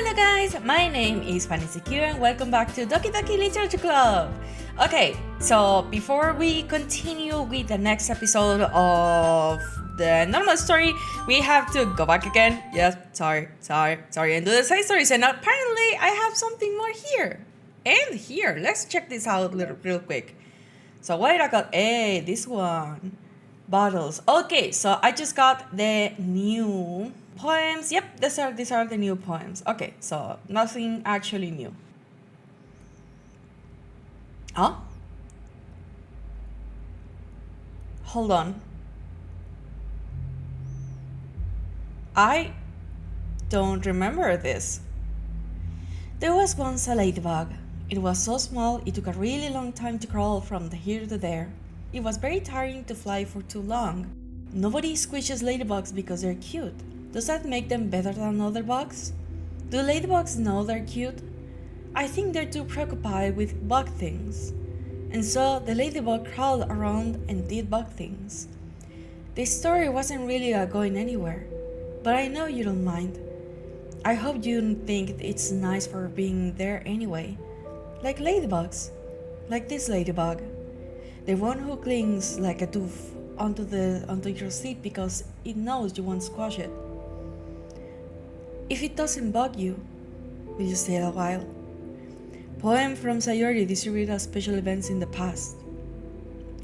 Hello guys, my name is FannyZQ and welcome back to Doki Literature Club. Okay, so before we continue with the next episode of the normal story, we have to go back again. Yes, sorry, and do the side stories. And apparently I have something more here and here. Let's check this out real quick. So what did I got? Hey, this one. Bottles. Okay, so I just got the new poems. Yep, these are the new poems. Okay, so nothing actually new. Huh? Hold on. I don't remember this. There was once a ladybug. It was so small it took a really long time to crawl from here to there. It was very tiring to fly for too long. Nobody squishes ladybugs because they're cute. Does that make them better than other bugs? Do ladybugs know they're cute? I think they're too preoccupied with bug things. And so the ladybug crawled around and did bug things. This story wasn't really going anywhere, but I know you don't mind. I hope you don't think it's nice for being there anyway. Like ladybugs. Like this ladybug. The one who clings like a tooth onto your seat because it knows you won't squash it. If it doesn't bug you, will you stay a while? Poem from Sayori distributed at special events in the past.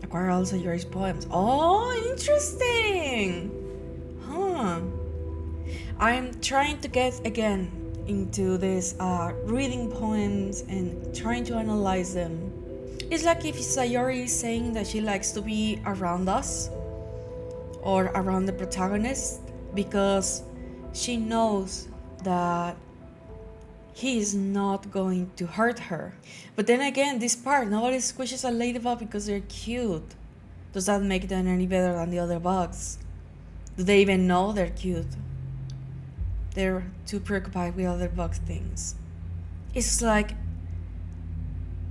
Acquire all Sayori's poems. Oh, interesting! Huh. I'm trying to get again into this reading poems and trying to analyze them. It's like if Sayori is saying that she likes to be around us or around the protagonist because she knows that he is not going to hurt her. But then again, this part, nobody squishes a ladybug because they're cute. Does that make them any better than the other bugs? Do they even know they're cute? They're too preoccupied with other bug things. It's like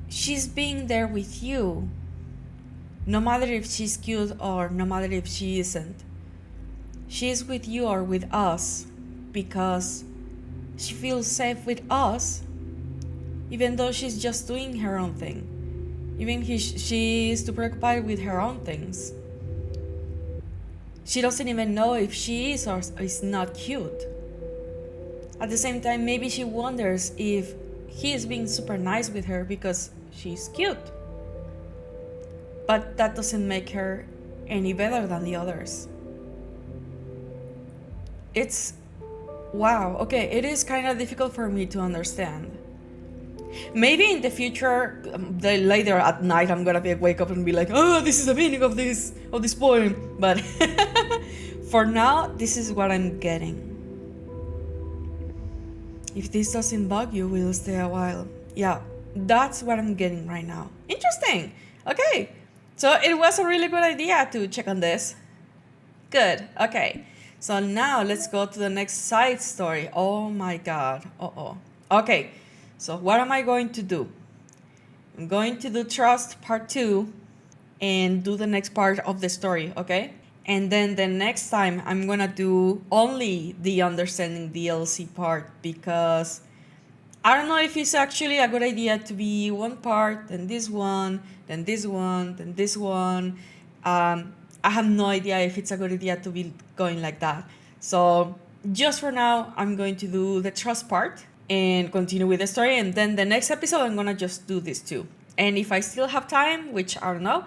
she's being there with you, no matter if she's cute or no matter if she isn't. She's with you or with us because she feels safe with us, even though she's just doing her own thing. Even she is too preoccupied with her own things. She doesn't even know if she is or is not cute. At the same time, maybe she wonders if he is being super nice with her because she's cute. But that doesn't make her any better than the others. It's wow, okay, it is kind of difficult for me to understand. Maybe in the future, later at night, I'm gonna wake up and be like, oh, this is the meaning of this poem. But for now, this is what I'm getting. If this doesn't bug you, we'll stay a while. Yeah, that's what I'm getting right now. Interesting. Okay, so it was a really good idea to check on this. Good. Okay, so now let's go to the next side story. Oh my god. Okay, so what am I going to do? I'm going to do Trust Part 2 and do the next part of the story, okay? And then the next time I'm gonna do only the Understanding DLC part because I don't know if it's actually a good idea to be one part, then this one, then this one, then this one. I have no idea if it's a good idea to be going like that. So just for now, I'm going to do the trust part and continue with the story. And then the next episode, I'm gonna just do this too. And if I still have time, which I don't know,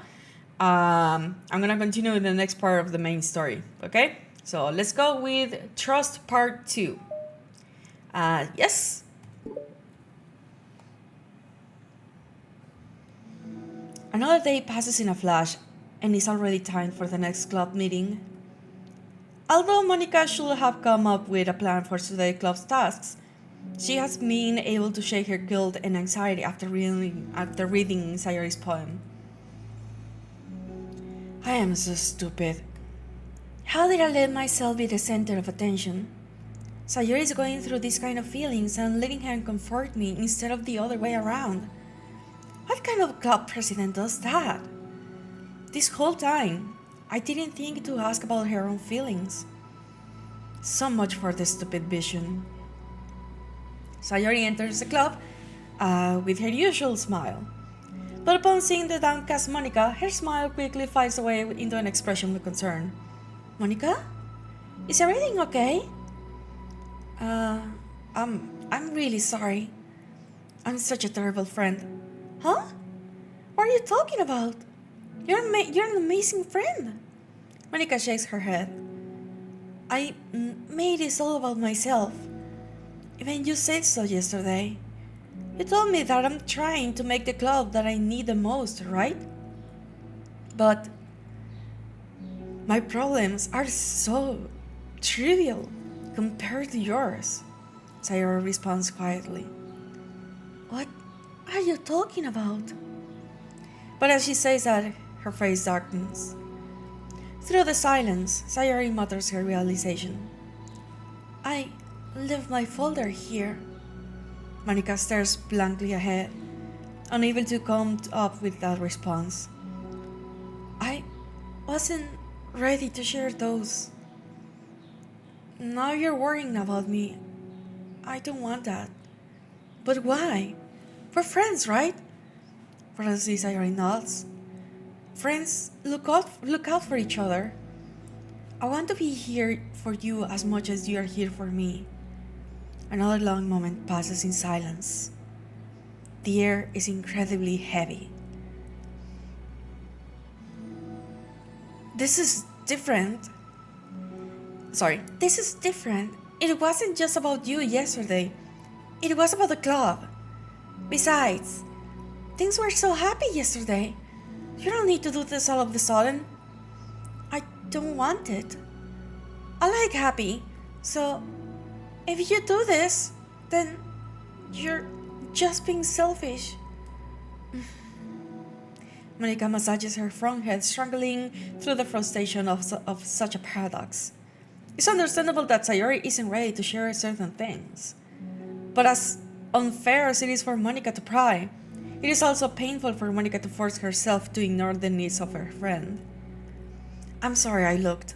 I'm gonna continue with the next part of the main story. Okay, so let's go with Trust Part 2. Yes. Another day passes in a flash, and it's already time for the next club meeting. Although Monica should have come up with a plan for today's club's tasks, she has been able to shake her guilt and anxiety after reading Sayori's poem. I am so stupid. How did I let myself be the center of attention? Sayori is going through these kind of feelings and letting her comfort me instead of the other way around. What kind of club president does that? This whole time, I didn't think to ask about her own feelings. So much for the stupid vision. Sayori enters the club with her usual smile. But upon seeing the downcast Monica, her smile quickly fades away into an expression of concern. Monica? Is everything okay? I'm really sorry. I'm such a terrible friend. Huh? What are you talking about? You're an amazing friend. Monica shakes her head. I made this all about myself. Even you said so yesterday. You told me that I'm trying to make the club that I need the most, right? But my problems are so trivial compared to yours, Sayori responds quietly. What are you talking about? But as she says that, her face darkens. Through the silence, Sayori mutters her realization. I left my folder here. Monica stares blankly ahead, unable to come up with that response. I wasn't ready to share those. Now you're worrying about me. I don't want that. But why? We're friends, right? Francis Sayori nods. Friends look out for each other. I want to be here for you as much as you are here for me. Another long moment passes in silence. The air is incredibly heavy. This is different. It wasn't just about you yesterday. It was about the club. Besides, things were so happy yesterday. You don't need to do this all of a sudden. I don't want it. I like happy, so if you do this, then you're just being selfish. Monica massages her front head, struggling through the frustration of such a paradox. It's understandable that Sayori isn't ready to share certain things. But as unfair as it is for Monica to pry, it is also painful for Monica to force herself to ignore the needs of her friend. I'm sorry I looked.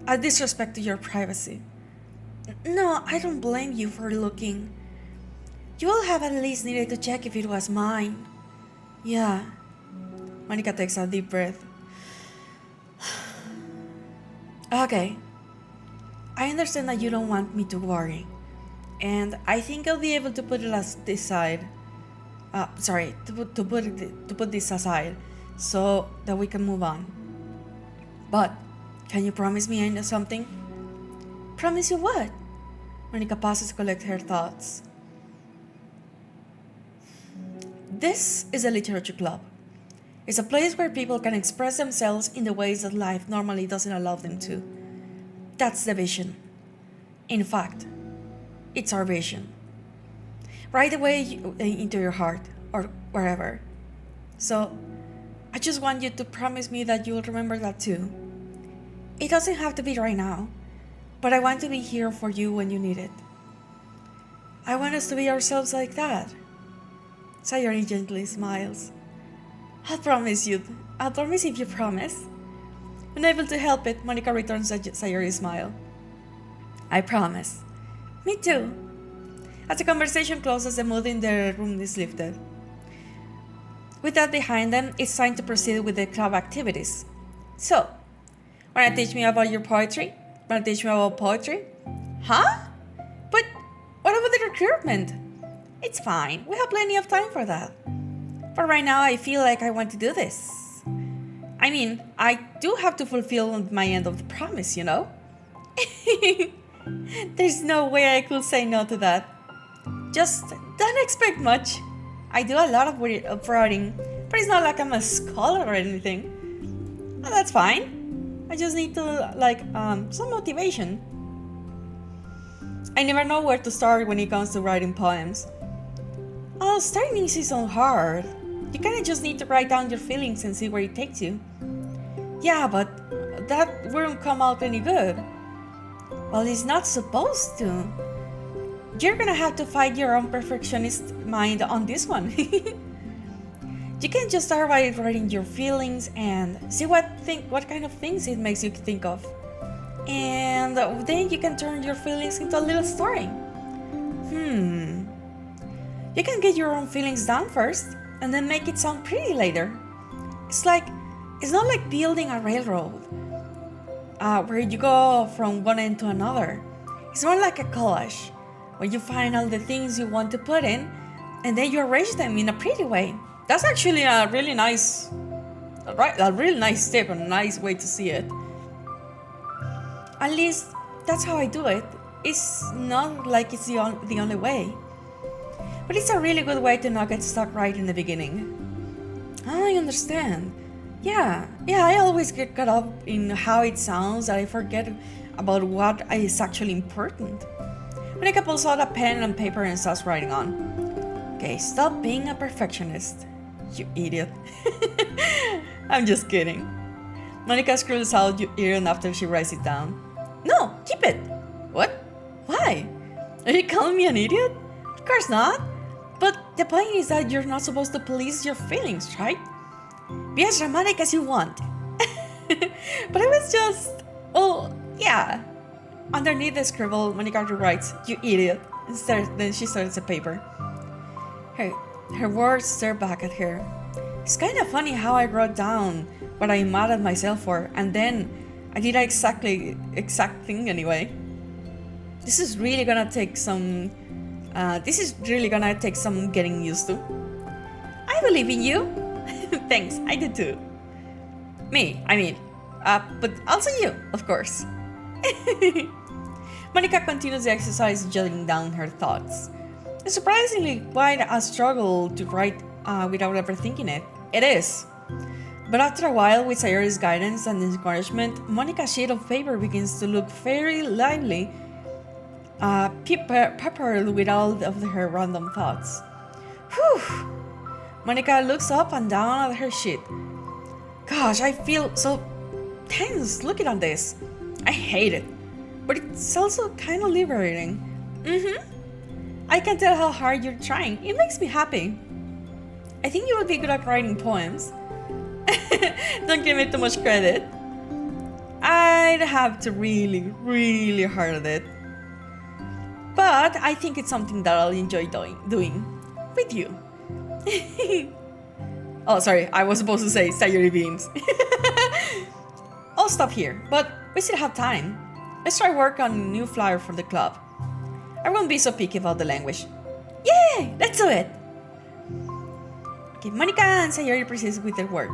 I disrespected your privacy. No, I don't blame you for looking. You will have at least needed to check if it was mine. Yeah. Monica takes a deep breath. Okay. I understand that you don't want me to worry. And I think I'll be able to put it aside. To put this aside so that we can move on. But can you promise me I know something? Promise you what? Monica pauses to collect her thoughts. This is a literature club. It's a place where people can express themselves in the ways that life normally doesn't allow them to. That's the vision. In fact, it's our vision. Right away into your heart or wherever. So, I just want you to promise me that you'll remember that too. It doesn't have to be right now, but I want to be here for you when you need it. I want us to be ourselves like that. Sayori gently smiles. I'll promise if you promise. Unable to help it, Monica returns Sayori's smile. I promise. Me too. As the conversation closes, the mood in the room is lifted. With that behind them, it's time to proceed with the club activities. So, wanna teach me about your poetry? Wanna teach me about poetry? Huh? But what about the recruitment? It's fine, we have plenty of time for that. But right now I feel like I want to do this. I mean, I do have to fulfill my end of the promise, you know? There's no way I could say no to that. Just don't expect much. I do a lot of writing, but it's not like I'm a scholar or anything. Well, that's fine. I just need to, some motivation. I never know where to start when it comes to writing poems. Oh, starting isn't hard. You kinda just need to write down your feelings and see where it takes you. Yeah, but that wouldn't come out any good. Well, it's not supposed to. You're gonna have to fight your own perfectionist mind on this one. You can just start by writing your feelings and see what kind of things it makes you think of. And then you can turn your feelings into a little story. Hmm. You can get your own feelings down first and then make it sound pretty later. It's like, it's not like building a railroad where you go from one end to another. It's more like a collage where you find all the things you want to put in and then you arrange them in a pretty way. That's actually a really nice, a really nice tip and a nice way to see it. At least that's how I do it. It's not like it's the only way. But it's a really good way to not get stuck right in the beginning. I understand. Yeah, I always get caught up in how it sounds that I forget about what is actually important. Monica pulls out a pen and paper and starts writing on. Okay, stop being a perfectionist, you idiot. I'm just kidding. Monica scribbles out you idiot after she writes it down. No, keep it. What? Why? Are you calling me an idiot? Of course not. But the point is that you're not supposed to police your feelings, right? Be as dramatic as you want. But I was just... Oh, yeah. Underneath the scribble, Monica writes, you idiot. Then she starts the paper. Her words stare back at her. It's kind of funny how I wrote down what I'm mad at myself for, and then I did the exact thing anyway. This is really gonna take some getting used to. I believe in you. Thanks, I do too. But also you, of course. Monica continues the exercise, jotting down her thoughts. It's surprisingly quite a struggle to write without ever thinking it. It is. But after a while, with Sayori's guidance and encouragement, Monica's sheet of paper begins to look very lively, peppered with all of her random thoughts. Whew! Monica looks up and down at her sheet. Gosh, I feel so tense looking at this. I hate it. But it's also kind of liberating. I can tell how hard you're trying. It makes me happy. I think you would be good at writing poems. Don't give me too much credit. I'd have to really, really hard at it. But I think it's something that I'll enjoy doing with you. Oh, sorry, I was supposed to say Sayori beams. I'll stop here, but we still have time. Let's try work on a new flyer for the club. I won't be so picky about the language. Yay! Let's do it! Okay, Monica and Sayori proceed with their work.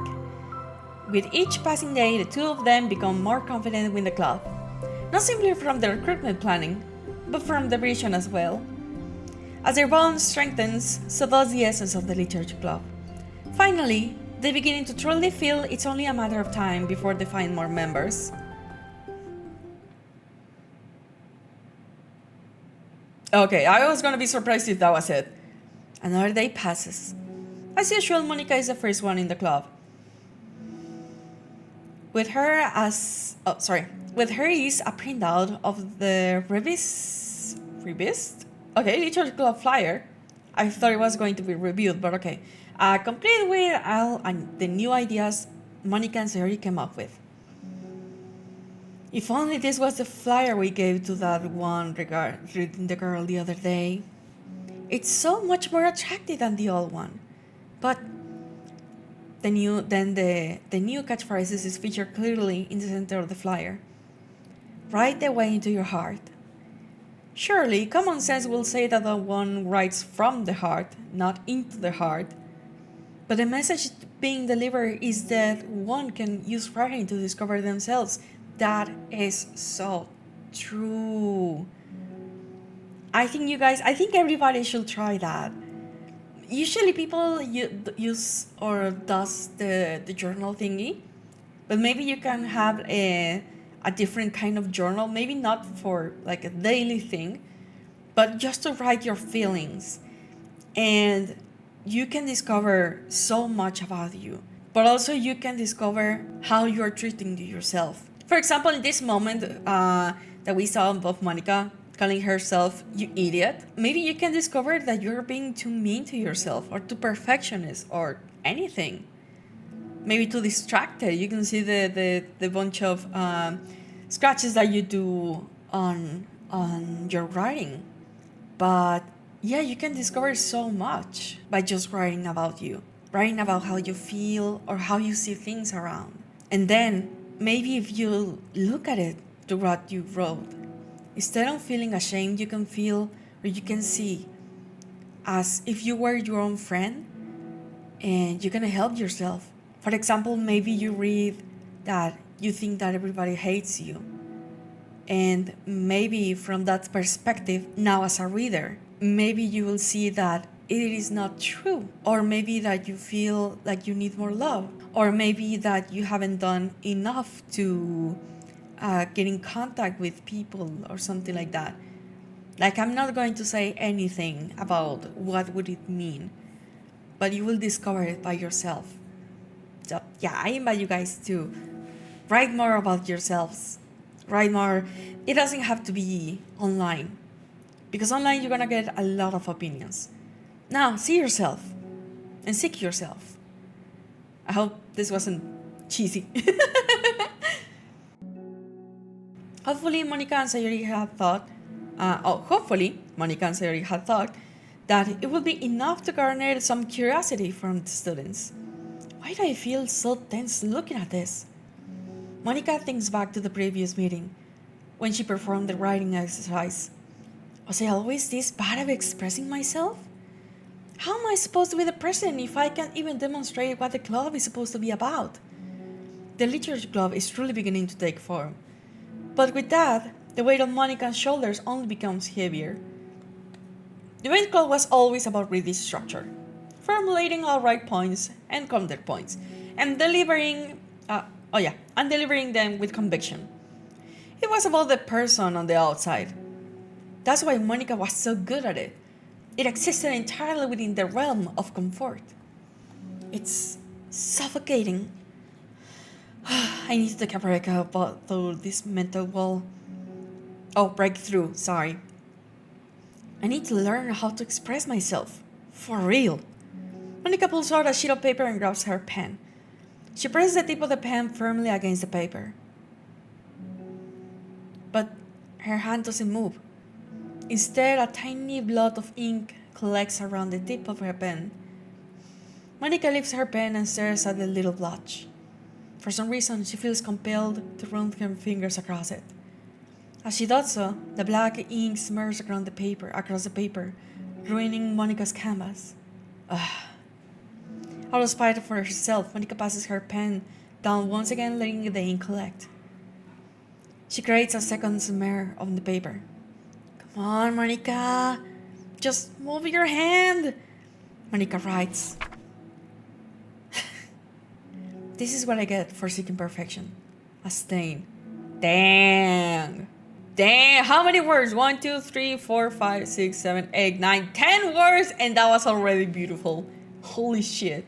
With each passing day, the two of them become more confident with the club. Not simply from the recruitment planning, but from the vision as well. As their bond strengthens, so does the essence of the literature club. Finally, they begin to truly feel it's only a matter of time before they find more members. Okay, I was gonna be surprised if that was it. Another day passes. As usual, Monica is the first one in the club. With her is a printout of the revised? Okay, literature club flyer. I thought it was going to be reviewed, but okay. Complete with all the new ideas Monica and Sayori came up with. If only this was the flyer we gave to that one regarding the girl the other day. It's so much more attractive than the old one. But the new catchphrases is featured clearly in the center of the flyer. Write the way into your heart. Surely, common sense will say that the one writes from the heart, not into the heart. But the message being delivered is that one can use writing to discover themselves. That is so true. I think everybody should try that. Usually people use or does the journal thingy, but maybe you can have a different kind of journal, maybe not for like a daily thing, but just to write your feelings. And you can discover so much about you, but also you can discover how you're treating yourself. For example, in this moment that we saw of Monica calling herself you idiot, maybe you can discover that you're being too mean to yourself or too perfectionist or anything. Maybe too distracted. You can see the bunch of scratches that you do on your writing. But yeah, you can discover so much by just writing about you, writing about how you feel or how you see things around. And then maybe if you look at it to what you wrote, instead of feeling ashamed, you can feel or you can see as if you were your own friend and you're gonna help yourself. For example, maybe you read that you think that everybody hates you. And maybe from that perspective, now as a reader, maybe you will see that it is not true. Or maybe that you feel like you need more love. Or maybe that you haven't done enough to get in contact with people or something like that. Like, I'm not going to say anything about what would it mean, but you will discover it by yourself. So yeah, I invite you guys to write more about yourselves. Write more. It doesn't have to be online, because online you're gonna get a lot of opinions. Now, see yourself and seek yourself. I hope this wasn't cheesy. Hopefully, Monica and Sayori had thought, hopefully, Monica and Sayori had thought that it would be enough to garner some curiosity from the students. Why do I feel so tense looking at this? Monica thinks back to the previous meeting, when she performed the writing exercise. Was I always this bad at expressing myself? How am I supposed to be the president if I can't even demonstrate what the club is supposed to be about? The literature club is truly beginning to take form. But with that, the weight on Monica's shoulders only becomes heavier. The debate club was always about reading structure, formulating all right points and counterpoints, and delivering them with conviction. It was about the person on the outside. That's why Monica was so good at it. It existed entirely within the realm of comfort. It's suffocating. I need to take a break through this mental wall. Oh, breakthrough, sorry. I need to learn how to express myself. For real. Monica pulls out a sheet of paper and grabs her pen. She presses the tip of the pen firmly against the paper. But her hand doesn't move. Instead, a tiny blot of ink collects around the tip of her pen. Monica lifts her pen and stares at the little blotch. For some reason, she feels compelled to run her fingers across it. As she does so, the black ink smears across the paper, ruining Monica's canvas. Out of spite for herself, Monica passes her pen down once again, letting the ink collect. She creates a second smear on the paper. Come on, Monica. Just move your hand. Monica writes. This is what I get for seeking perfection. A stain. Dang. How many words? 1, 2, 3, 4, 5, 6, 7, 8, 9, 10 words, and that was already beautiful. Holy shit.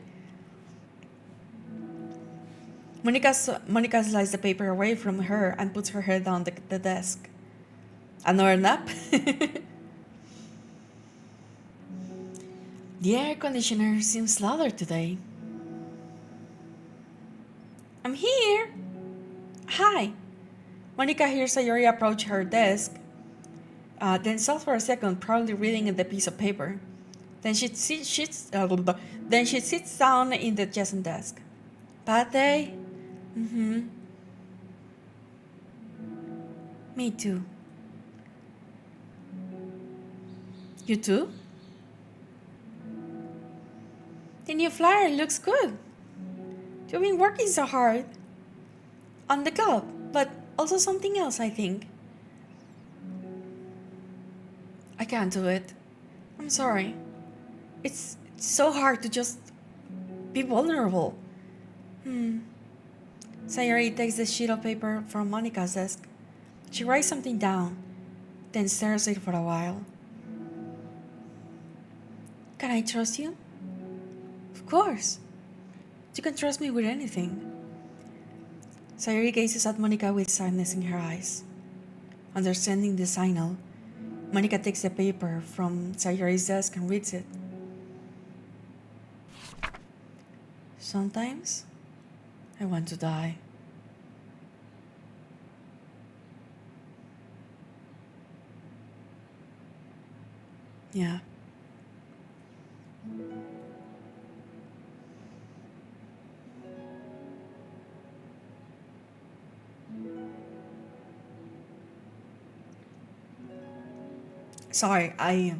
Monica slides the paper away from her and puts her head down the desk. Another nap? The air conditioner seems louder today. I'm here. Hi. Monica hears Sayori approach her desk, then stops for a second, proudly reading the piece of paper. Then she sits down in the adjacent desk. Bad day? Mm-hmm. Me too. You too? The new flyer looks good. You've been working so hard. On the club, but also something else, I think. I can't do it. I'm sorry. It's so hard to just be vulnerable. Sayori takes the sheet of paper from Monica's desk. She writes something down, then stares at it for a while. Can I trust you? Of course. You can trust me with anything. Sayori gazes at Monica with sadness in her eyes. Understanding the signal, Monica takes the paper from Sayori's desk and reads it. Sometimes, I want to die. Yeah. Sorry, I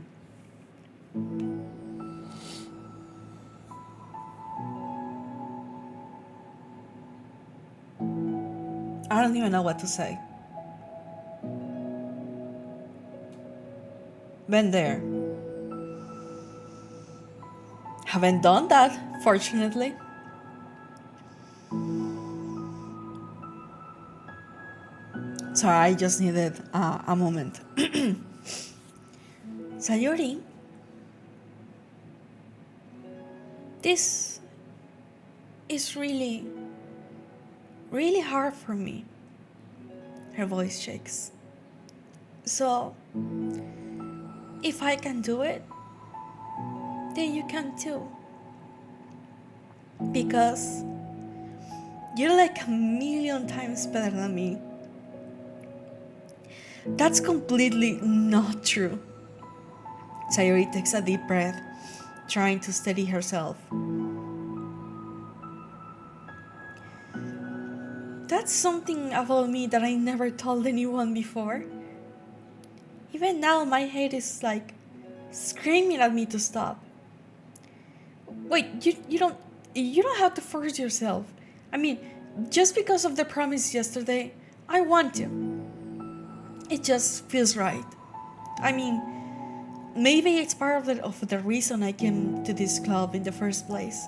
don't even know what to say. Been there. Haven't done that, fortunately. Sorry, I just needed a moment. Sayori, this is really, really hard for me. Her voice shakes. So, if I can do it, then you can too. Because you're like a million times better than me. That's completely not true. Sayori takes a deep breath, trying to steady herself. That's something about me that I never told anyone before. Even now, my head is like screaming at me to stop. Wait, you don't have to force yourself. I mean, just because of the promise yesterday, I want to. It just feels right. I mean, maybe it's part of the reason I came to this club in the first place.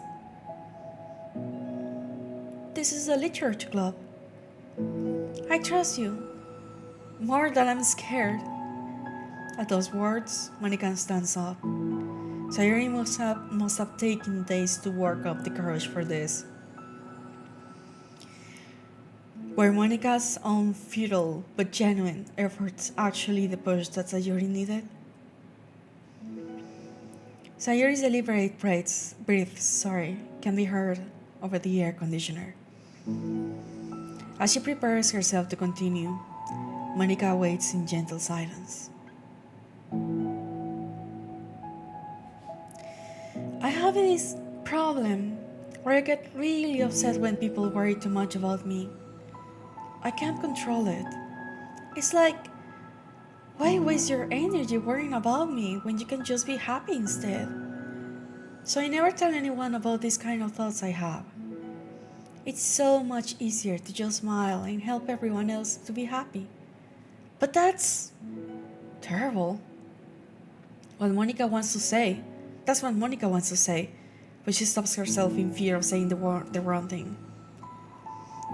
This is a literature club. I trust you more than I'm scared. At those words, Monica stands up. Sayuri must have taken days to work up the courage for this. Were Monica's own futile but genuine efforts actually the push that Sayuri needed? Sayuri's deliberate breaths can be heard over the air conditioner. As she prepares herself to continue, Monica waits in gentle silence. I have this problem where I get really upset when people worry too much about me. I can't control it. It's like, why waste your energy worrying about me when you can just be happy instead? So I never tell anyone about these kind of thoughts I have. It's so much easier to just smile and help everyone else to be happy. But that's terrible. What Monica wants to say. That's what Monica wants to say, but she stops herself in fear of saying the wrong thing.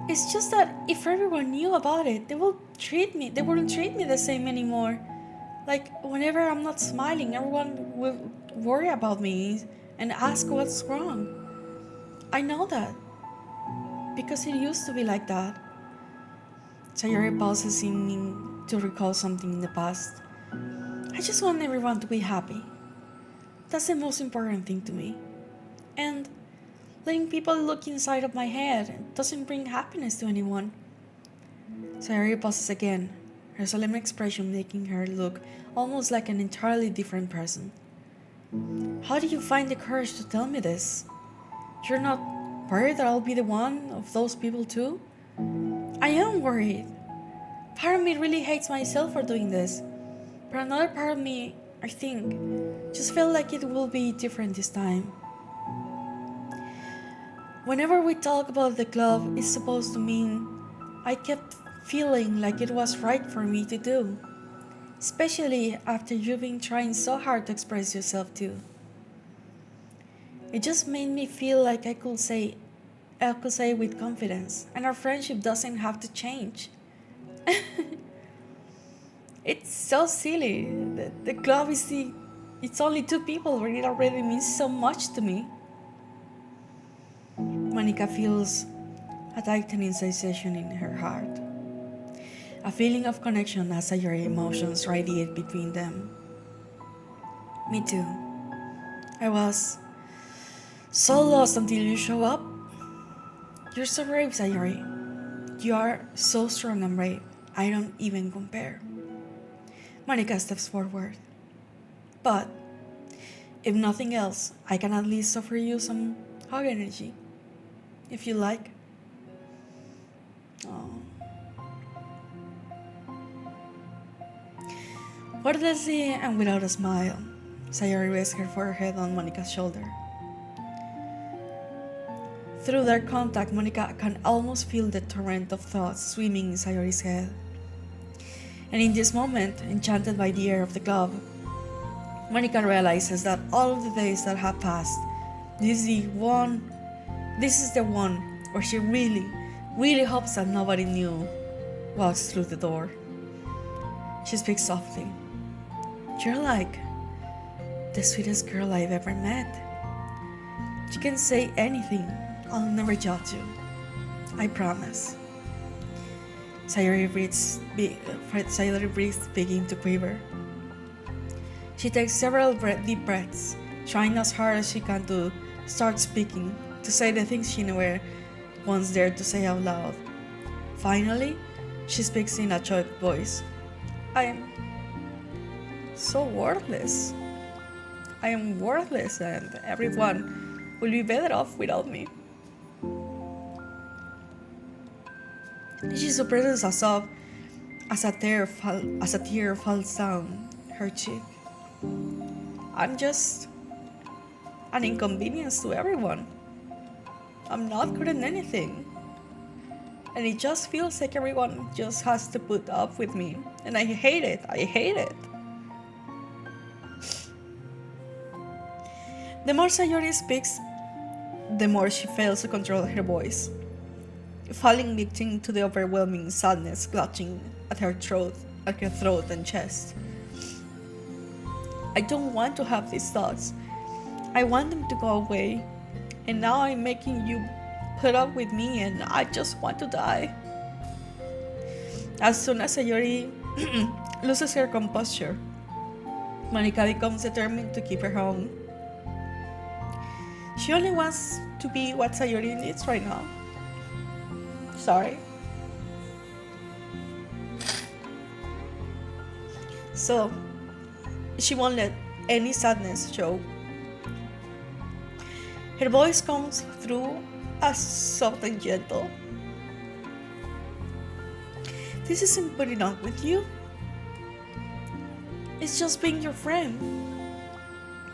It's just that if everyone knew about it, they wouldn't treat me the same anymore. Like whenever I'm not smiling, everyone will worry about me and ask what's wrong. I know that because it used to be like that. Sayori pauses seeming to recall something in the past. I just want everyone to be happy. That's the most important thing to me. And letting people look inside of my head doesn't bring happiness to anyone. Sayori pauses again, her solemn expression making her look almost like an entirely different person. How do you find the courage to tell me this? You're not worried that I'll be the one of those people too? I am worried. Part of me really hates myself for doing this, but another part of me, I think, just felt like it will be different this time. Whenever we talk about the club, it's supposed to mean I kept feeling like it was right for me to do, especially after you've been trying so hard to express yourself too. It just made me feel like I could say with confidence, and our friendship doesn't have to change. It's so silly. The club it's only two people, but it already means so much to me. Monica feels a tightening sensation in her heart. A feeling of connection as your emotions radiate between them. Me too. I was so lost until you show up. You're so brave, Sayori. You are so strong and brave. I don't even compare. Monica steps forward. But if nothing else, I can at least offer you some hug energy, if you like. Oh. Wordlessly and without a smile, Sayori rests her forehead on Monica's shoulder. Through their contact, Monica can almost feel the torrent of thoughts swimming in Sayori's head. And in this moment, enchanted by the air of the club, Monica realizes that all of the days that have passed, this is the one where she really, really hopes that nobody new walks through the door. She speaks softly. You're like the sweetest girl I've ever met. You can say anything. I'll never judge you. I promise. Sayori breathes begin to quiver. She takes several deep breaths, trying as hard as she can to start speaking, to say the things she never once dared to say out loud. Finally, she speaks in a choked voice. I am so worthless. I am worthless and everyone will be better off without me. She suppresses a sob as a tear falls down her cheek. I'm just an inconvenience to everyone. I'm not good at anything. And it just feels like everyone just has to put up with me. And I hate it. The more Sayori speaks, the more she fails to control her voice, falling victim to the overwhelming sadness clutching at her throat and chest. I don't want to have these thoughts. I want them to go away. And now I'm making you put up with me and I just want to die. As soon as Sayori loses her composure, Monica becomes determined to keep her home. She only wants to be what Sayori needs right now. Sorry. So, she won't let any sadness show. Her voice comes through as soft and gentle. This isn't putting up with you. It's just being your friend.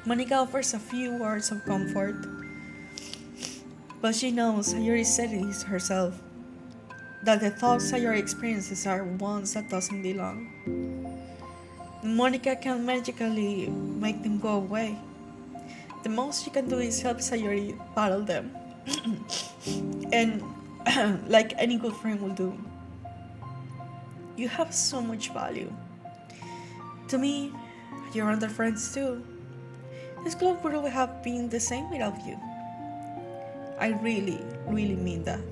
Monica offers a few words of comfort, but she knows Sayori said it herself, that the thoughts Sayori experiences are ones that doesn't belong. Monica can magically make them go away. The most she can do is help Sayori battle them. And like any good friend will do. You have so much value. To me, you're other friends too. This club would have been the same without you. I really, really mean that.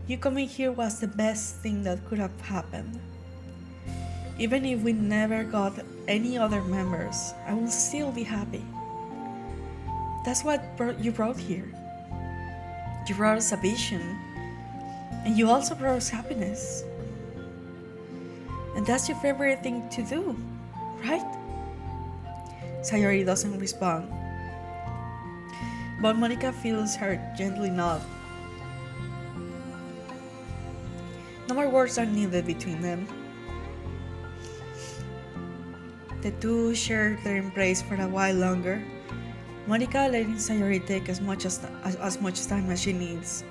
You coming here was the best thing that could have happened. Even if we never got any other members, I will still be happy. That's what you brought here. You brought us a vision, and you also brought us happiness. And that's your favorite thing to do, right? Sayori doesn't respond, but Monica feels her gently nod. No more words are needed between them. The two shared their embrace for a while longer, Monica letting Sayori take as much time as she needs.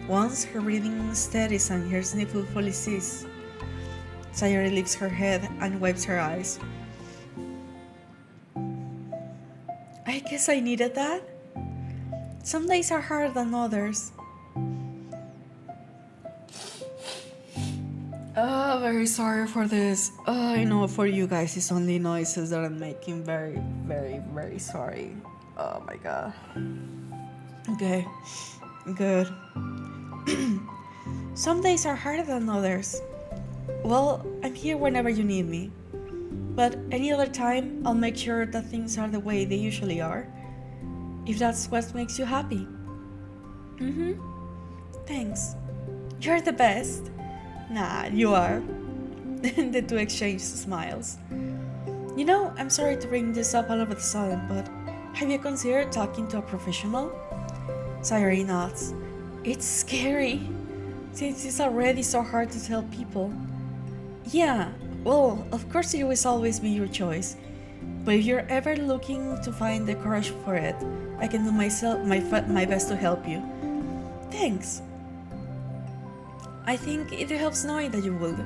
Once her breathing steadies and her sniffle fully ceases, Sayori lifts her head and wipes her eyes. I guess I needed that. Some days are harder than others. Very sorry for this. I know for you guys it's only noises that I'm making. Very, very, very sorry. Oh my god. Okay, good. Some days are harder than others. Well, I'm here whenever you need me. But any other time, I'll make sure that things are the way they usually are. If that's what makes you happy. Thanks. You're the best. Nah, you are. The two exchange smiles. You know, I'm sorry to bring this up all of a sudden, but have you considered talking to a professional? Sayori nods. It's scary, since it's already so hard to tell people. Yeah, well, of course it will always be your choice. But if you're ever looking to find the courage for it, I can do my best to help you. Thanks. I think it helps knowing that you would.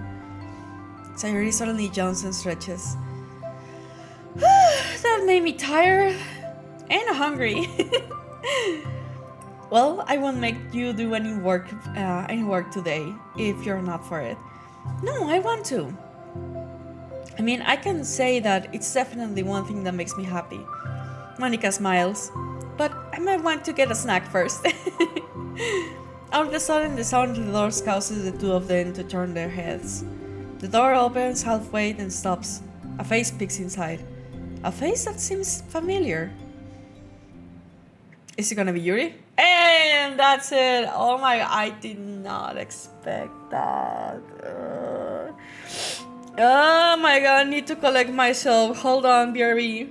Sayori suddenly yawns and stretches. That made me tired and hungry. Well, I won't make you do any work today if you're not for it. No, I want to. I mean, I can say that it's definitely one thing that makes me happy. Monica smiles, but I might want to get a snack first. All of a sudden, the sound of the door causes the two of them to turn their heads. The door opens halfway and stops. A face peeks inside. A face that seems familiar. Is it gonna be Yuri? And that's it. Oh my, I did not expect that. Oh my god, I need to collect myself. Hold on, BRB.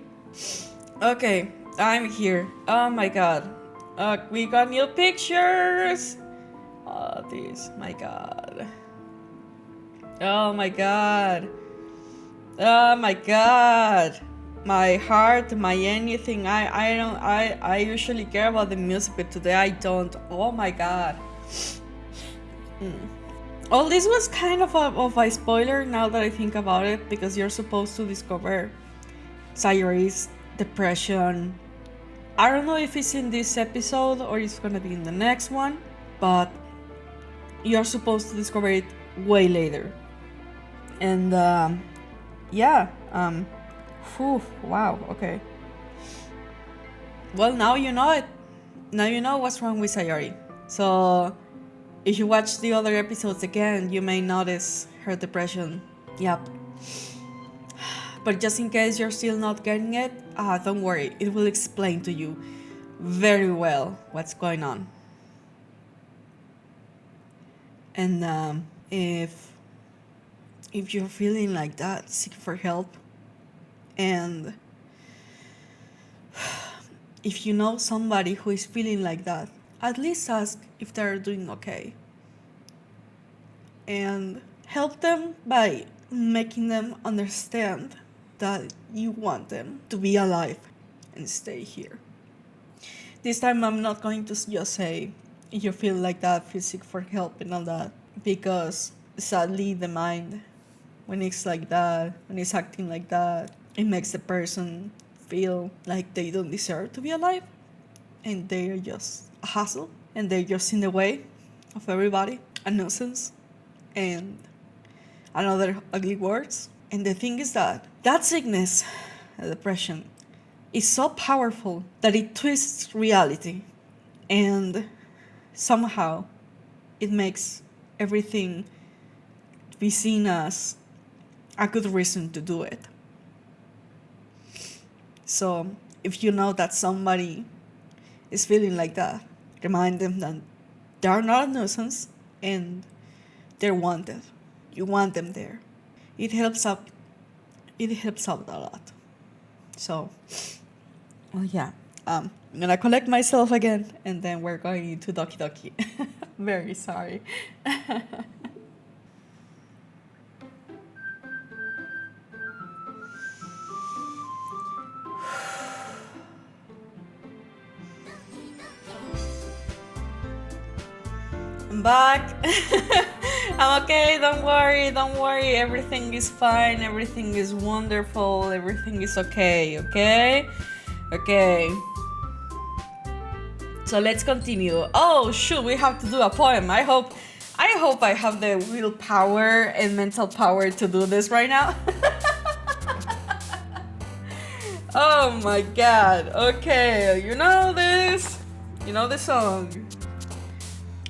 Okay, I'm here. Oh my god. We got new pictures. Oh, this, my god. Oh my god. Oh my god. My heart, my anything. I usually care about the music, but today I don't. Oh my god. Oh, this was kind of a spoiler now that I think about it, because you're supposed to discover Sayori's depression. I don't know if it's in this episode or it's gonna be in the next one, but you're supposed to discover it way later. And yeah, whew, wow, okay. Well, now you know it. Now you know what's wrong with Sayori. So if you watch the other episodes again, you may notice her depression. Yep. But just in case you're still not getting it, don't worry. It will explain to you very well what's going on. And if you're feeling like that, seek for help. And if you know somebody who is feeling like that, at least ask if they're doing okay. And help them by making them understand that you want them to be alive and stay here. This time I'm not going to just say, if you feel like that, feel seek for help and all that, because sadly the mind, when it's like that, when it's acting like that, it makes the person feel like they don't deserve to be alive, and they're just a hassle, and they're just in the way of everybody, a nuisance, and another ugly words. And the thing is that sickness, depression, is so powerful that it twists reality, and somehow it makes everything be seen as a good reason to do it. So if you know that somebody is feeling like that, remind them that they are not a nuisance and they're wanted. You want them there. It helps out a lot. So, well, yeah. I'm gonna collect myself again, and then we're going into Doki Doki. Very sorry. I'm back. I'm okay, don't worry, everything is fine, everything is wonderful, everything is okay. So let's continue. Oh shoot, we have to do a poem. I hope I have the willpower and mental power to do this right now. Oh my god, okay, you know this? You know the song?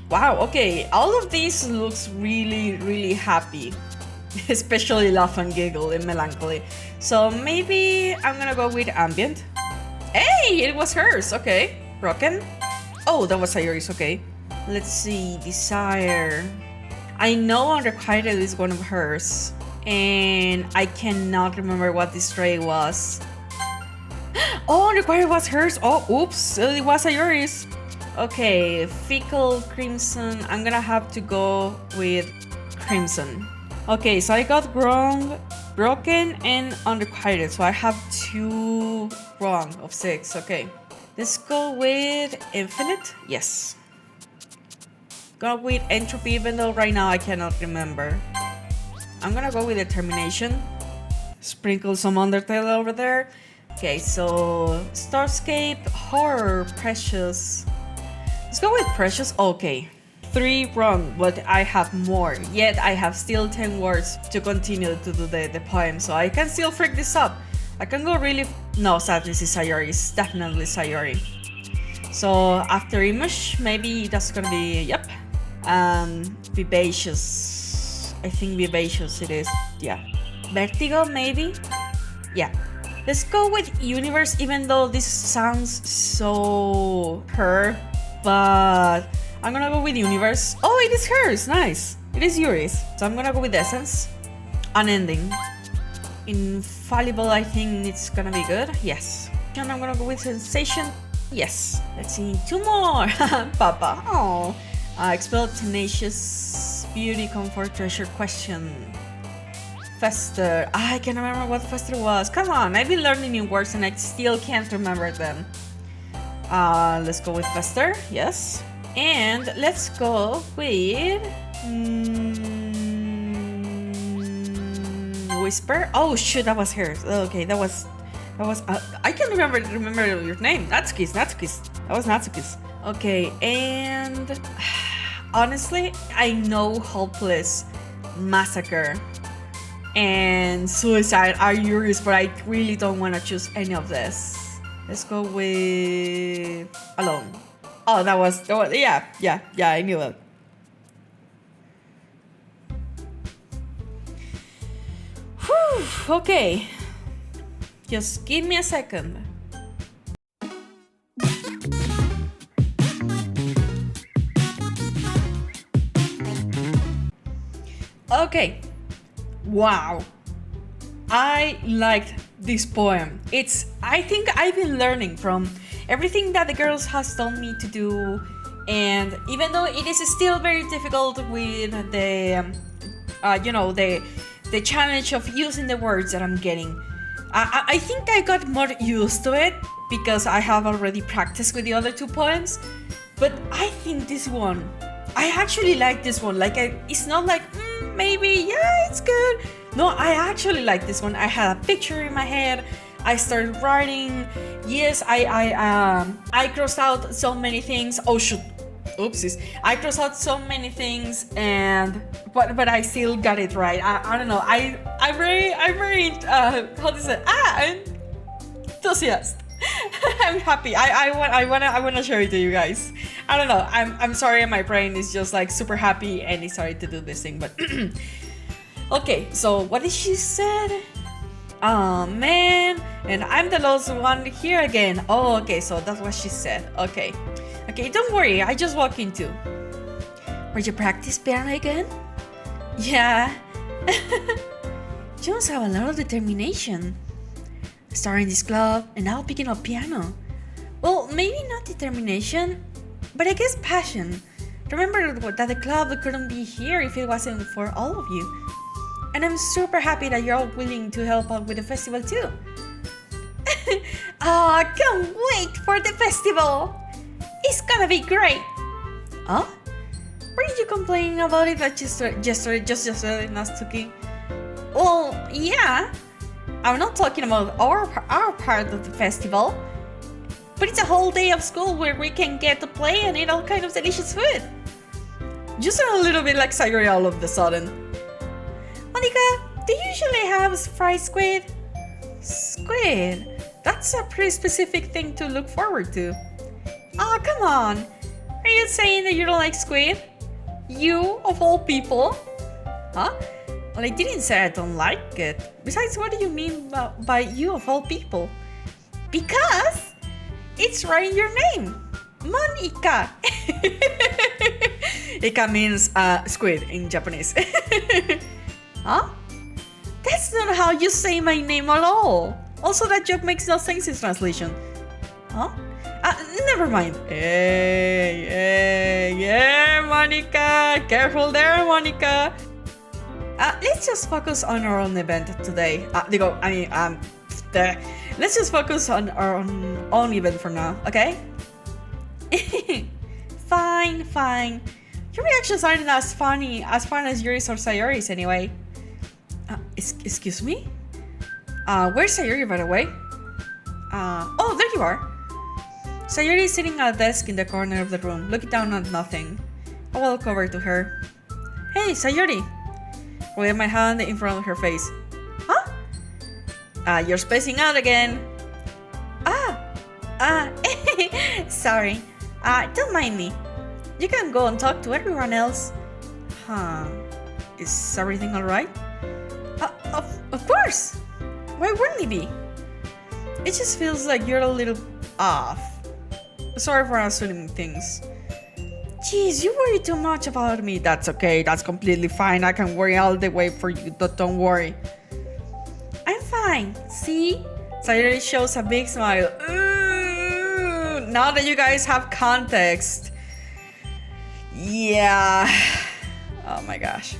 Wow, okay, all of this looks really, really happy. Especially laugh and giggle and melancholy. So maybe I'm gonna go with ambient. Hey, it was hers, okay. Broken. Oh, that was Sayori's, okay. Let's see, desire. I know Unrequited is one of hers. and I cannot remember what this trait was. Oh, required was hers. Oh, oops, it was Sayori's. Okay, fecal crimson. I'm gonna have to go with crimson. Okay, so I got wrong, broken, and unrequited. So I have 2 wrong of 6. Okay, let's go with infinite. Yes. Go with entropy, even though right now I cannot remember. I'm gonna go with determination. Sprinkle some Undertale over there. Okay, so Starscape, horror, precious. Let's go with precious. Okay, 3 wrong, but I have more. Yet I have still 10 words to continue to do the poem, so I can still freak this up. I can go really... No, sadness is Sayori. It's definitely Sayori. So after image, maybe that's gonna be... Yep. Vivacious. I think vivacious it is. Yeah. Vertigo, maybe? Yeah. Let's go with universe, even though this sounds so her, but I'm gonna go with universe. Oh, it is hers. Nice. It is Yuri's. So I'm gonna go with essence. Unending. Infallible, I think it's gonna be good. Yes. And I'm gonna go with sensation. Yes. Let's see. 2 more. Papa. Oh. Expel, tenacious, beauty, comfort, treasure, question. Fester. I can't remember what Fester was. Come on, I've been learning new words and I still can't remember them. Let's go with Fester. Yes. And let's go with Whisper. Oh shoot, that was hers. Okay, that was I can remember your name. Natsuki's. That was Natsuki's. Okay, and honestly, I know Hopeless, Massacre, and Suicide are yours, but I really don't want to choose any of this. Let's go with Alone. Oh, that was yeah, I knew it. Whew, okay. Just give me a second. Okay. Wow. I liked this poem. I think I've been learning from everything that the girls has told me to do, and even though it is still very difficult with the the challenge of using the words that I'm getting, I think I got more used to it because I have already practiced with the other 2 poems. But I think this one, I actually like this one. Like, it's not like maybe, yeah, it's good. No, I actually like this one. I had a picture in my head. I started writing. Yes, I crossed out so many things. Oh shoot, oopsies. I crossed out so many things, and but I still got it right. I don't know. I'm very how to say? I'm enthusiastic. I'm happy. I wanna share it to you guys. I don't know. I'm sorry. My brain is just like super happy and it started to do this thing. But okay. So what did she said? Oh man, and I'm the last one here again. Oh, okay. So that's what she said. Okay. Okay. Don't worry. I just walked into. Were you practice piano again? Yeah. You must have a lot of determination. Starting this club and now picking up piano. Well, maybe not determination, but I guess passion. Remember that the club couldn't be here if it wasn't for all of you. And I'm super happy that you're all willing to help out with the festival too. I can't wait for the festival. It's gonna be great. Huh? Weren't you complaining about it just yesterday, Natsuki? Well, yeah. I'm not talking about our part of the festival, but it's a whole day of school where we can get to play and eat all kinds of delicious food. You sound a little bit like Sayori all of a sudden. Monica, do you usually have fried squid? Squid? That's a pretty specific thing to look forward to. Oh, come on. Are you saying that you don't like squid? You, of all people? Huh? Well, I didn't say I don't like it. Besides, what do you mean by you of all people? Because it's right in your name. Monica. Ika means squid in Japanese. Huh? That's not how you say my name at all. Also, that joke makes no sense in translation. Huh? Never mind. Hey, Monica. Careful there, Monica. Let's just focus on our own event today. Let's just focus on our own event for now, okay? Fine. Your reactions aren't as fun as Yuri's or Sayori's anyway. Excuse me? Where's Sayori, by the way? Oh, there you are. Sayori is sitting at a desk in the corner of the room, looking down at nothing. I walk over to her. Hey, Sayori. With my hand in front of her face. Huh? You're spacing out again. Sorry. Don't mind me. You can go and talk to everyone else. Huh. Is everything alright? Of course! Why wouldn't it be? It just feels like you're a little off. Sorry for assuming things. Jeez, you worry too much about me. That's okay, that's completely fine. I can worry all the way for you, don't worry. I'm fine, see? Sayori shows a big smile. Ooh, now that you guys have context. Yeah. Oh my gosh.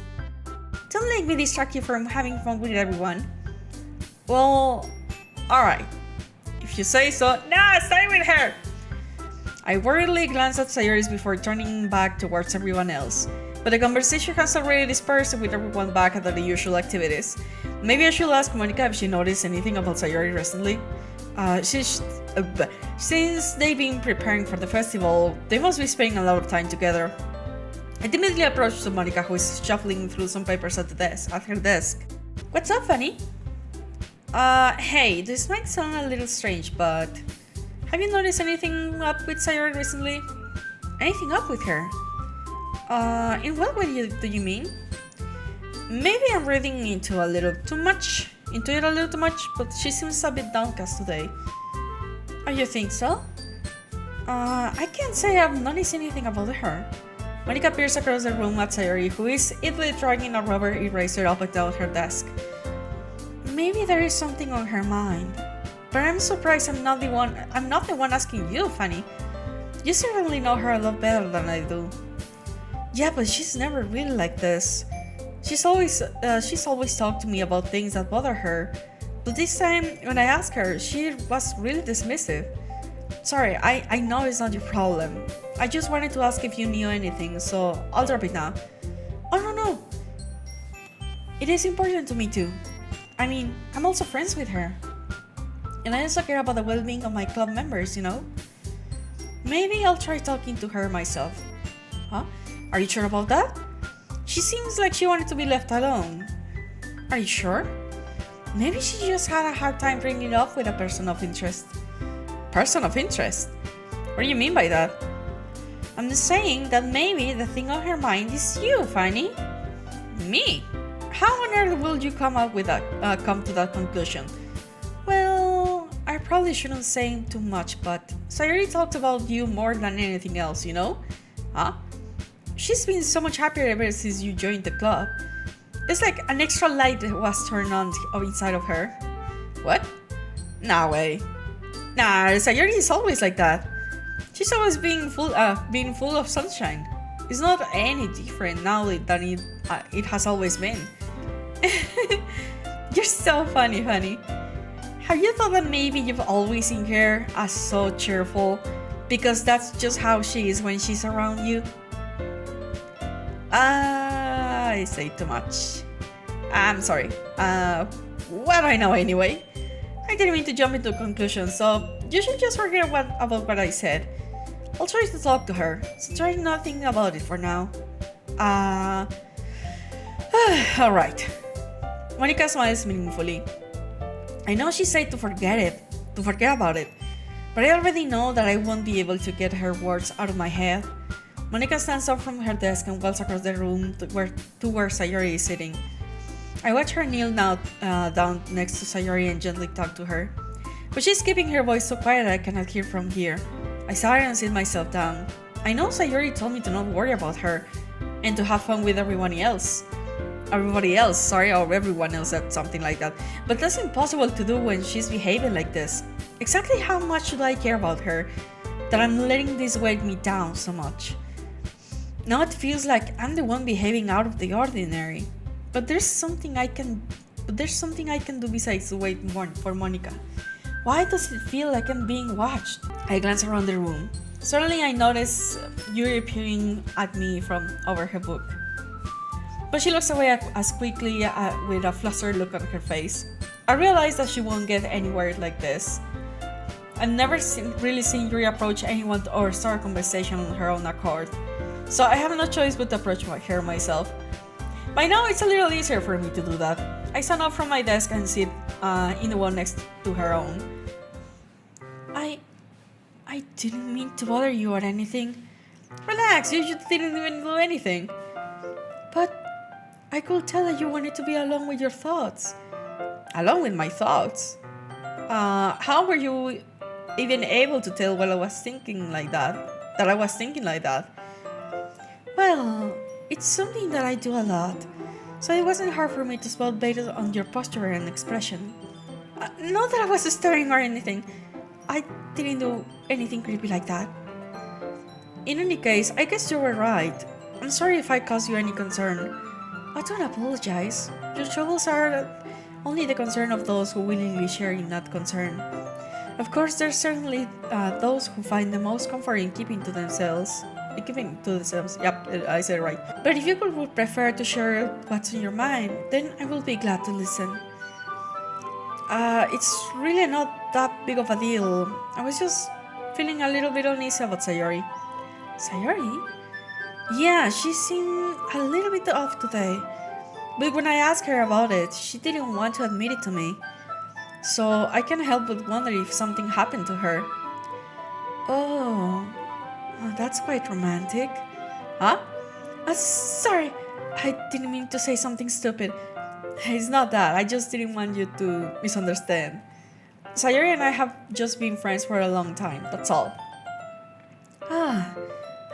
Don't let me distract you from having fun with everyone. Well, alright. If you say so. Nah, stay with her! I worriedly glance at Sayori's before turning back towards everyone else. But the conversation has already dispersed with everyone back at the usual activities. Maybe I should ask Monica if she noticed anything about Sayori recently. Since they've been preparing for the festival, they must be spending a lot of time together. I timidly approached Monica, who is shuffling through some papers at her desk. What's up, Fanny? Hey, this might sound a little strange, but have you noticed anything up with Sayori recently? Anything up with her? In what way do you mean? Maybe I'm reading into it a little too much, but she seems a bit downcast today. Oh, you think so? I can't say I've noticed anything about her. Monica peers across the room at Sayori, who is idly dragging a rubber eraser up and down her desk. Maybe there is something on her mind. But I'm surprised I'm not the one asking you, Fanny. You certainly know her a lot better than I do. Yeah, but she's never really like this. She's always talked to me about things that bother her. But this time, when I asked her, she was really dismissive. Sorry, I know it's not your problem. I just wanted to ask if you knew anything, so I'll drop it now. Oh, no. It is important to me too. I mean, I'm also friends with her. And I also care about the well-being of my club members, you know? Maybe I'll try talking to her myself. Huh? Are you sure about that? She seems like she wanted to be left alone. Are you sure? Maybe she just had a hard time bringing it up with a person of interest. Person of interest? What do you mean by that? I'm just saying that maybe the thing on her mind is you, Fanny. Me? How on earth will you come to that conclusion? Well, I probably shouldn't say too much, but Sayori talked about you more than anything else, you know? Huh? She's been so much happier ever since you joined the club. It's like an extra light was turned on inside of her. What? Nah, way. Nah, Sayori is always like that. She's always being full of sunshine. It's not any different now than it has always been. You're so funny, honey. Have you thought that maybe you've always seen her as so cheerful because that's just how she is when she's around you? I say too much. I'm sorry. What I know anyway. I didn't mean to jump into conclusions, so you should just forget about what I said. I'll try to talk to her, so try nothing about it for now. Alright. Monica smiles meaningfully. I know she said to forget about it, but I already know that I won't be able to get her words out of my head. Monica stands up from her desk and walks across the room to where Sayori is sitting. I watch her kneel down next to Sayori and gently talk to her, but she's keeping her voice so quiet I cannot hear from here. I sigh and sit myself down. I know Sayori told me to not worry about her and to have fun with everyone else. everybody else, sorry, or everyone else said something like that. But that's impossible to do when she's behaving like this. Exactly how much do I care about her that I'm letting this weigh me down so much? Now it feels like I'm the one behaving out of the ordinary. But there's something I can do besides wait for Monica. Why does it feel like I'm being watched? I glance around the room. Suddenly I notice Yuri peering at me from over her book. But she looks away as quickly with a flustered look on her face. I realize that she won't get anywhere like this. I've never really seen Yuri approach anyone or start a conversation on her own accord. So I have no choice but to approach her myself. By now it's a little easier for me to do that. I stand up from my desk and sit in the one next to her own. I didn't mean to bother you or anything. Relax, you didn't even do anything. But I could tell that you wanted to be alone with your thoughts. Alone with my thoughts? How were you even able to tell what I was thinking like that? That I was thinking like that? Well, it's something that I do a lot. So it wasn't hard for me to spot based on your posture and expression. Not that I was staring or anything. I didn't do anything creepy like that. In any case, I guess you were right. I'm sorry if I caused you any concern. I don't apologize. Your troubles are only the concern of those who willingly share in that concern. Of course, there's certainly those who find the most comfort in keeping to themselves. Yep, I said it right. But if you would prefer to share what's in your mind, then I will be glad to listen. It's really not that big of a deal. I was just feeling a little bit uneasy about Sayori. Sayori? Yeah, she seemed a little bit off today. But when I asked her about it, she didn't want to admit it to me. So I can't help but wonder if something happened to her. Oh, that's quite romantic. Huh? Sorry, I didn't mean to say something stupid. It's not that, I just didn't want you to misunderstand. Sayori and I have just been friends for a long time, that's all. Ah,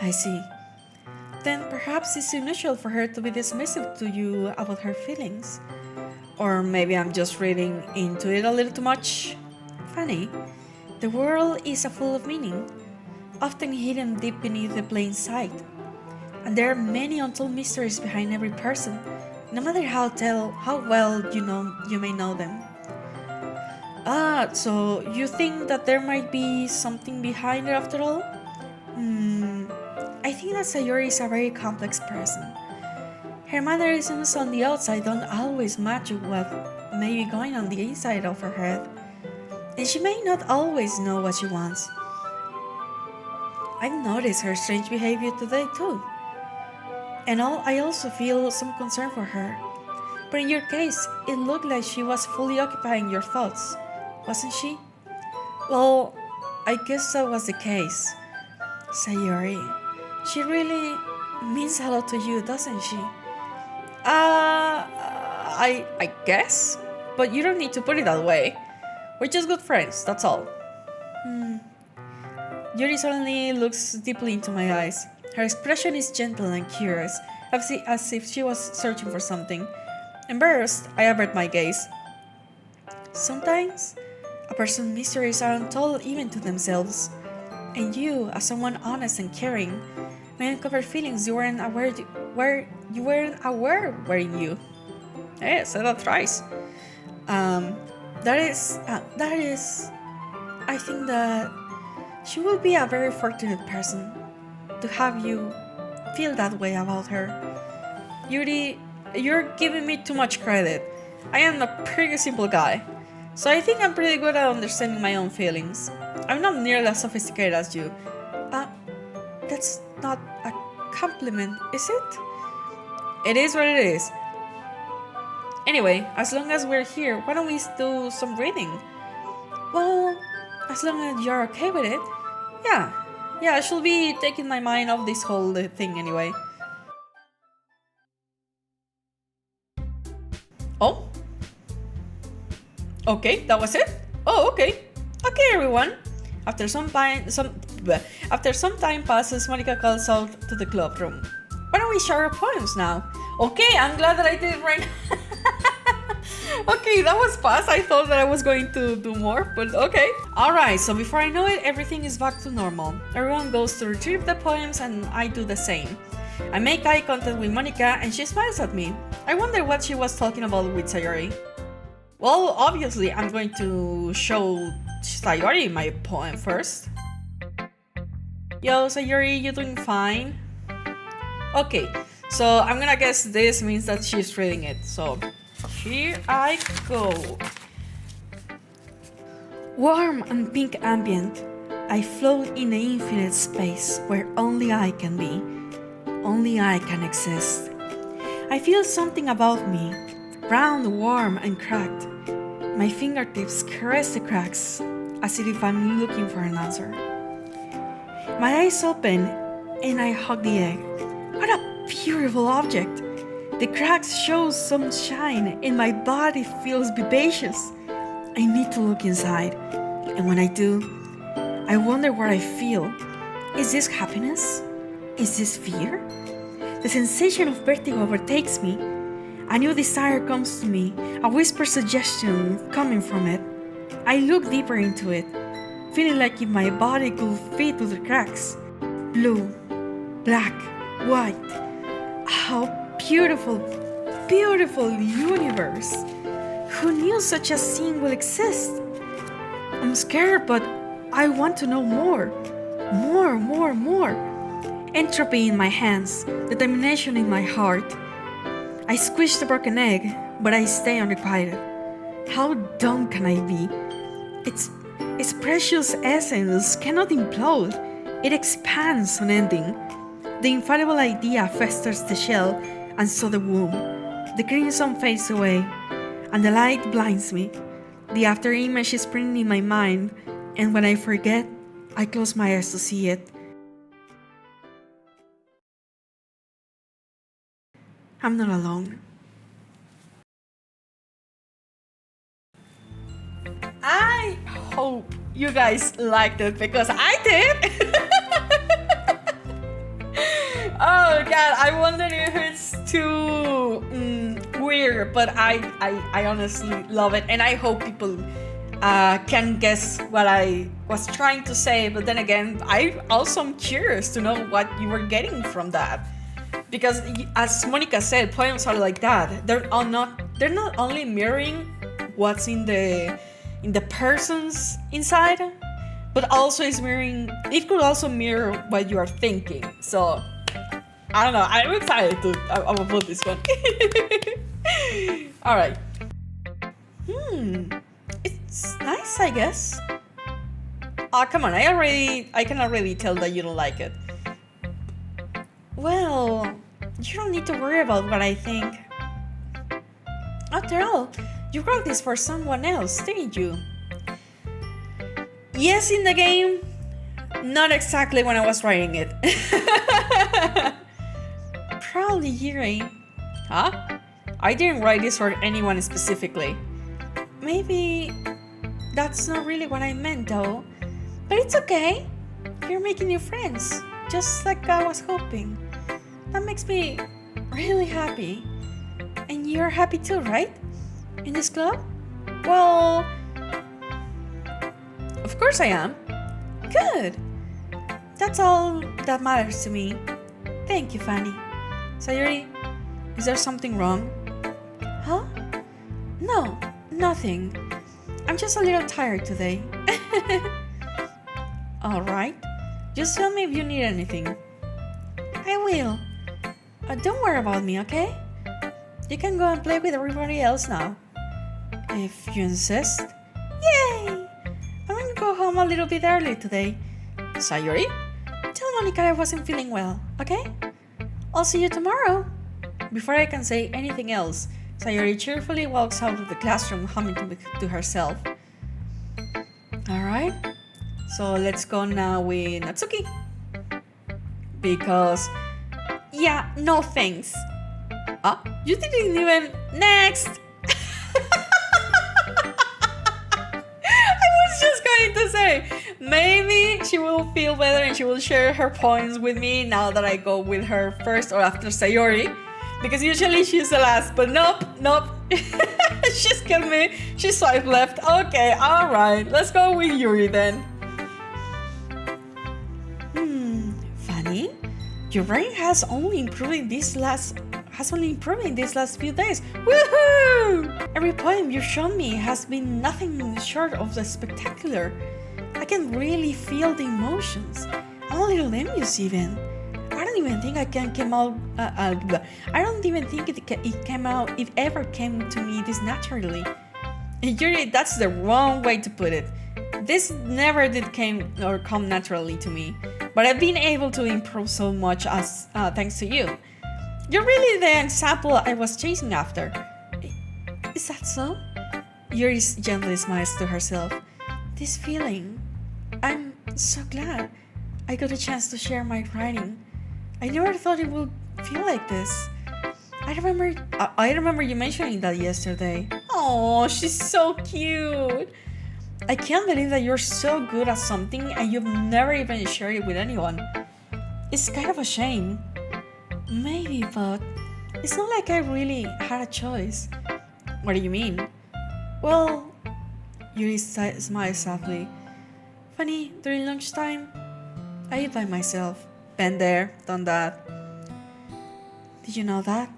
I see. Then perhaps it's unusual for her to be dismissive to you about her feelings. Or maybe I'm just reading into it a little too much. Funny, the world is full of meaning, often hidden deep beneath the plain sight. And there are many untold mysteries behind every person, no matter how well you may know them. So you think that there might be something behind it after all? I think that Sayori is a very complex person. Her mannerisms on the outside don't always match what may be going on the inside of her head. And she may not always know what she wants. I've noticed her strange behavior today too. And I also feel some concern for her. But in your case, it looked like she was fully occupying your thoughts, wasn't she? Well, I guess that was the case. Sayori, she really means a lot to you, doesn't she? I guess? But you don't need to put it that way. We're just good friends, that's all. Yuri suddenly looks deeply into my eyes. Her expression is gentle and curious, as if she was searching for something. Embarrassed, I avert my gaze. Sometimes, a person's mysteries are untold even to themselves. And you, as someone honest and caring, may uncover feelings you weren't aware were in you. Hey, said that thrice. That is, I think that she will be a very fortunate person to have you feel that way about her. Yuri, you're giving me too much credit. I am a pretty simple guy, so I think I'm pretty good at understanding my own feelings. I'm not nearly as sophisticated as you. That's not a compliment, is it? It is what it is. Anyway, as long as we're here, why don't we do some reading? Well, as long as you're okay with it. Yeah, I should be taking my mind off this whole thing anyway. Oh? Okay, that was it? Oh, okay. Okay, everyone. After some time passes, Monica calls out to the club room. Why don't we share our poems now? Okay, I'm glad that I did it right now. Okay, that was fast. I thought that I was going to do more, but okay. Alright, so before I know it, everything is back to normal. Everyone goes to retrieve the poems and I do the same. I make eye contact with Monica and she smiles at me. I wonder what she was talking about with Sayori. Well, obviously, I'm going to show Sayori my poem first. Yo, Sayori, you doing fine? Okay, so I'm gonna guess this means that she's reading it, so here I go. Warm and pink ambient, I float in the infinite space where only I can be, only I can exist. I feel something about me, round, warm, and cracked. My fingertips caress the cracks, as if I'm looking for an answer. My eyes open, and I hug the egg. What a beautiful object! The cracks show some shine, and my body feels vivacious. I need to look inside, and when I do, I wonder what I feel. Is this happiness? Is this fear? The sensation of vertigo overtakes me. A new desire comes to me, a whispered suggestion coming from it. I look deeper into it, feeling like if my body could fit through the cracks. Blue, black, white. How beautiful, beautiful universe. Who knew such a scene will exist? I'm scared, but I want to know more. More, more, more. Entropy in my hands, determination in my heart. I squish the broken egg, but I stay unrequited. How dumb can I be? Its precious essence cannot implode. It expands unending. The infallible idea festers the shell, and so the womb. The crimson fades away, and the light blinds me. The after image is printed in my mind, and when I forget, I close my eyes to see it. I'm not alone. I hope you guys liked it because I did. Oh god, I wonder if it's too weird, but I honestly love it, and I hope people can guess what I was trying to say. But then again, I also am curious to know what you were getting from that, because as Monica said, poems are like that. They're not only mirroring what's in the person's inside, but also is mirroring. It could also mirror what you are thinking. So I don't know. I'm excited about this one. All right. It's nice, I guess. Oh, come on. I can already tell that you don't like it. Well, you don't need to worry about what I think. After all, you wrote this for someone else, didn't you? Yes, in the game. Not exactly when I was writing it. Probably Yuri. Huh? I didn't write this for anyone specifically. Maybe that's not really what I meant though. But it's okay. You're making new friends, just like I was hoping. That makes me really happy. And you're happy too, right? In this club? Well, of course I am. Good. That's all that matters to me. Thank you, Fanny. Sayori, is there something wrong? Huh? No, nothing. I'm just a little tired today. Alright. Just tell me if you need anything. I will. Don't worry about me, okay? You can go and play with everybody else now. If you insist. Yay! I'm gonna go home a little bit early today. Sayori, tell Monica I wasn't feeling well, okay? I'll see you tomorrow. Before I can say anything else, Sayori cheerfully walks out of the classroom, humming to herself. Alright, so let's go now with Natsuki. Because, yeah, no thanks. You didn't even... Next! I was just going to say, maybe she will feel better and she will share her points with me now that I go with her first or after Sayori. Because usually she's the last, but nope. She skipped me. She swiped left. Okay, alright. Let's go with Yuri then. Funny. Your brain has only improved in these last few days. Woohoo! Every poem you've shown me has been nothing short of the spectacular. I can really feel the emotions. I'm a little envious even. I don't even think it ever came to me this naturally. Yuri, that's the wrong way to put it. This never did come naturally to me, but I've been able to improve so much as thanks to you. You're really the example I was chasing after. Is that so? Yuri gently smiles to herself. This feeling, I'm so glad I got a chance to share my writing. I never thought it would feel like this. I remember you mentioning that yesterday. Oh, she's so cute. I can't believe that you're so good at something and you've never even shared it with anyone. It's kind of a shame. Maybe, but it's not like I really had a choice. What do you mean? Well, Yuri smiles sadly. Funny, during lunchtime, I eat by myself. Been there, done that. Did you know that?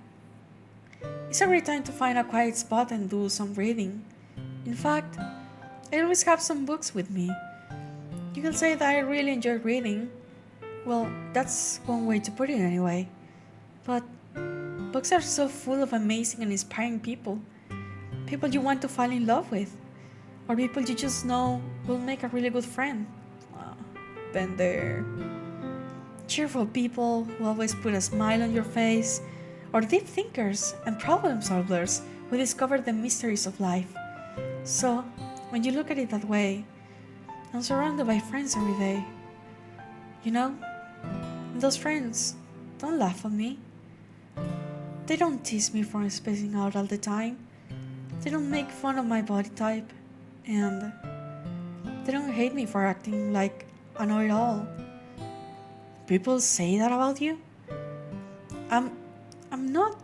It's a great time to find a quiet spot and do some reading. In fact, I always have some books with me. You can say that I really enjoy reading. Well, that's one way to put it anyway. But books are so full of amazing and inspiring people. People you want to fall in love with. Or people you just know will make a really good friend. Been there. Cheerful people who always put a smile on your face. Or deep thinkers and problem solvers who discover the mysteries of life. So, when you look at it that way, I'm surrounded by friends every day. You know, those friends don't laugh at me. They don't tease me for spacing out all the time. They don't make fun of my body type. And they don't hate me for acting like I know it all. People say that about you? I'm not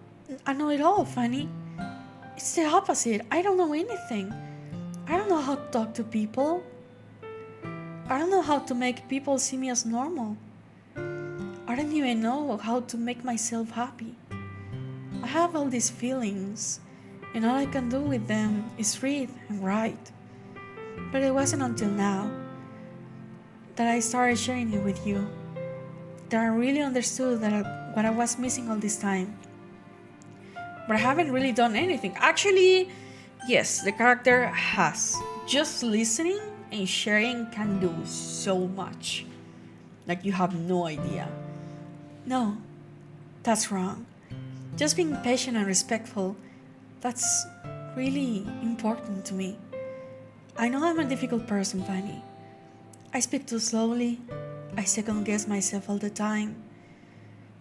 I know it all, Fanny. It's the opposite. I don't know anything. I don't know how to talk to people. I don't know how to make people see me as normal. I don't even know how to make myself happy. I have all these feelings, and all I can do with them is read and write. But it wasn't until now that I started sharing it with you that I really understood what I was missing all this time. But I haven't really done anything. Actually, yes, the character has. Just listening and sharing can do so much. Like you have no idea. No, that's wrong. Just being patient and respectful, that's really important to me. I know I'm a difficult person, Fanny. I speak too slowly. I second guess myself all the time.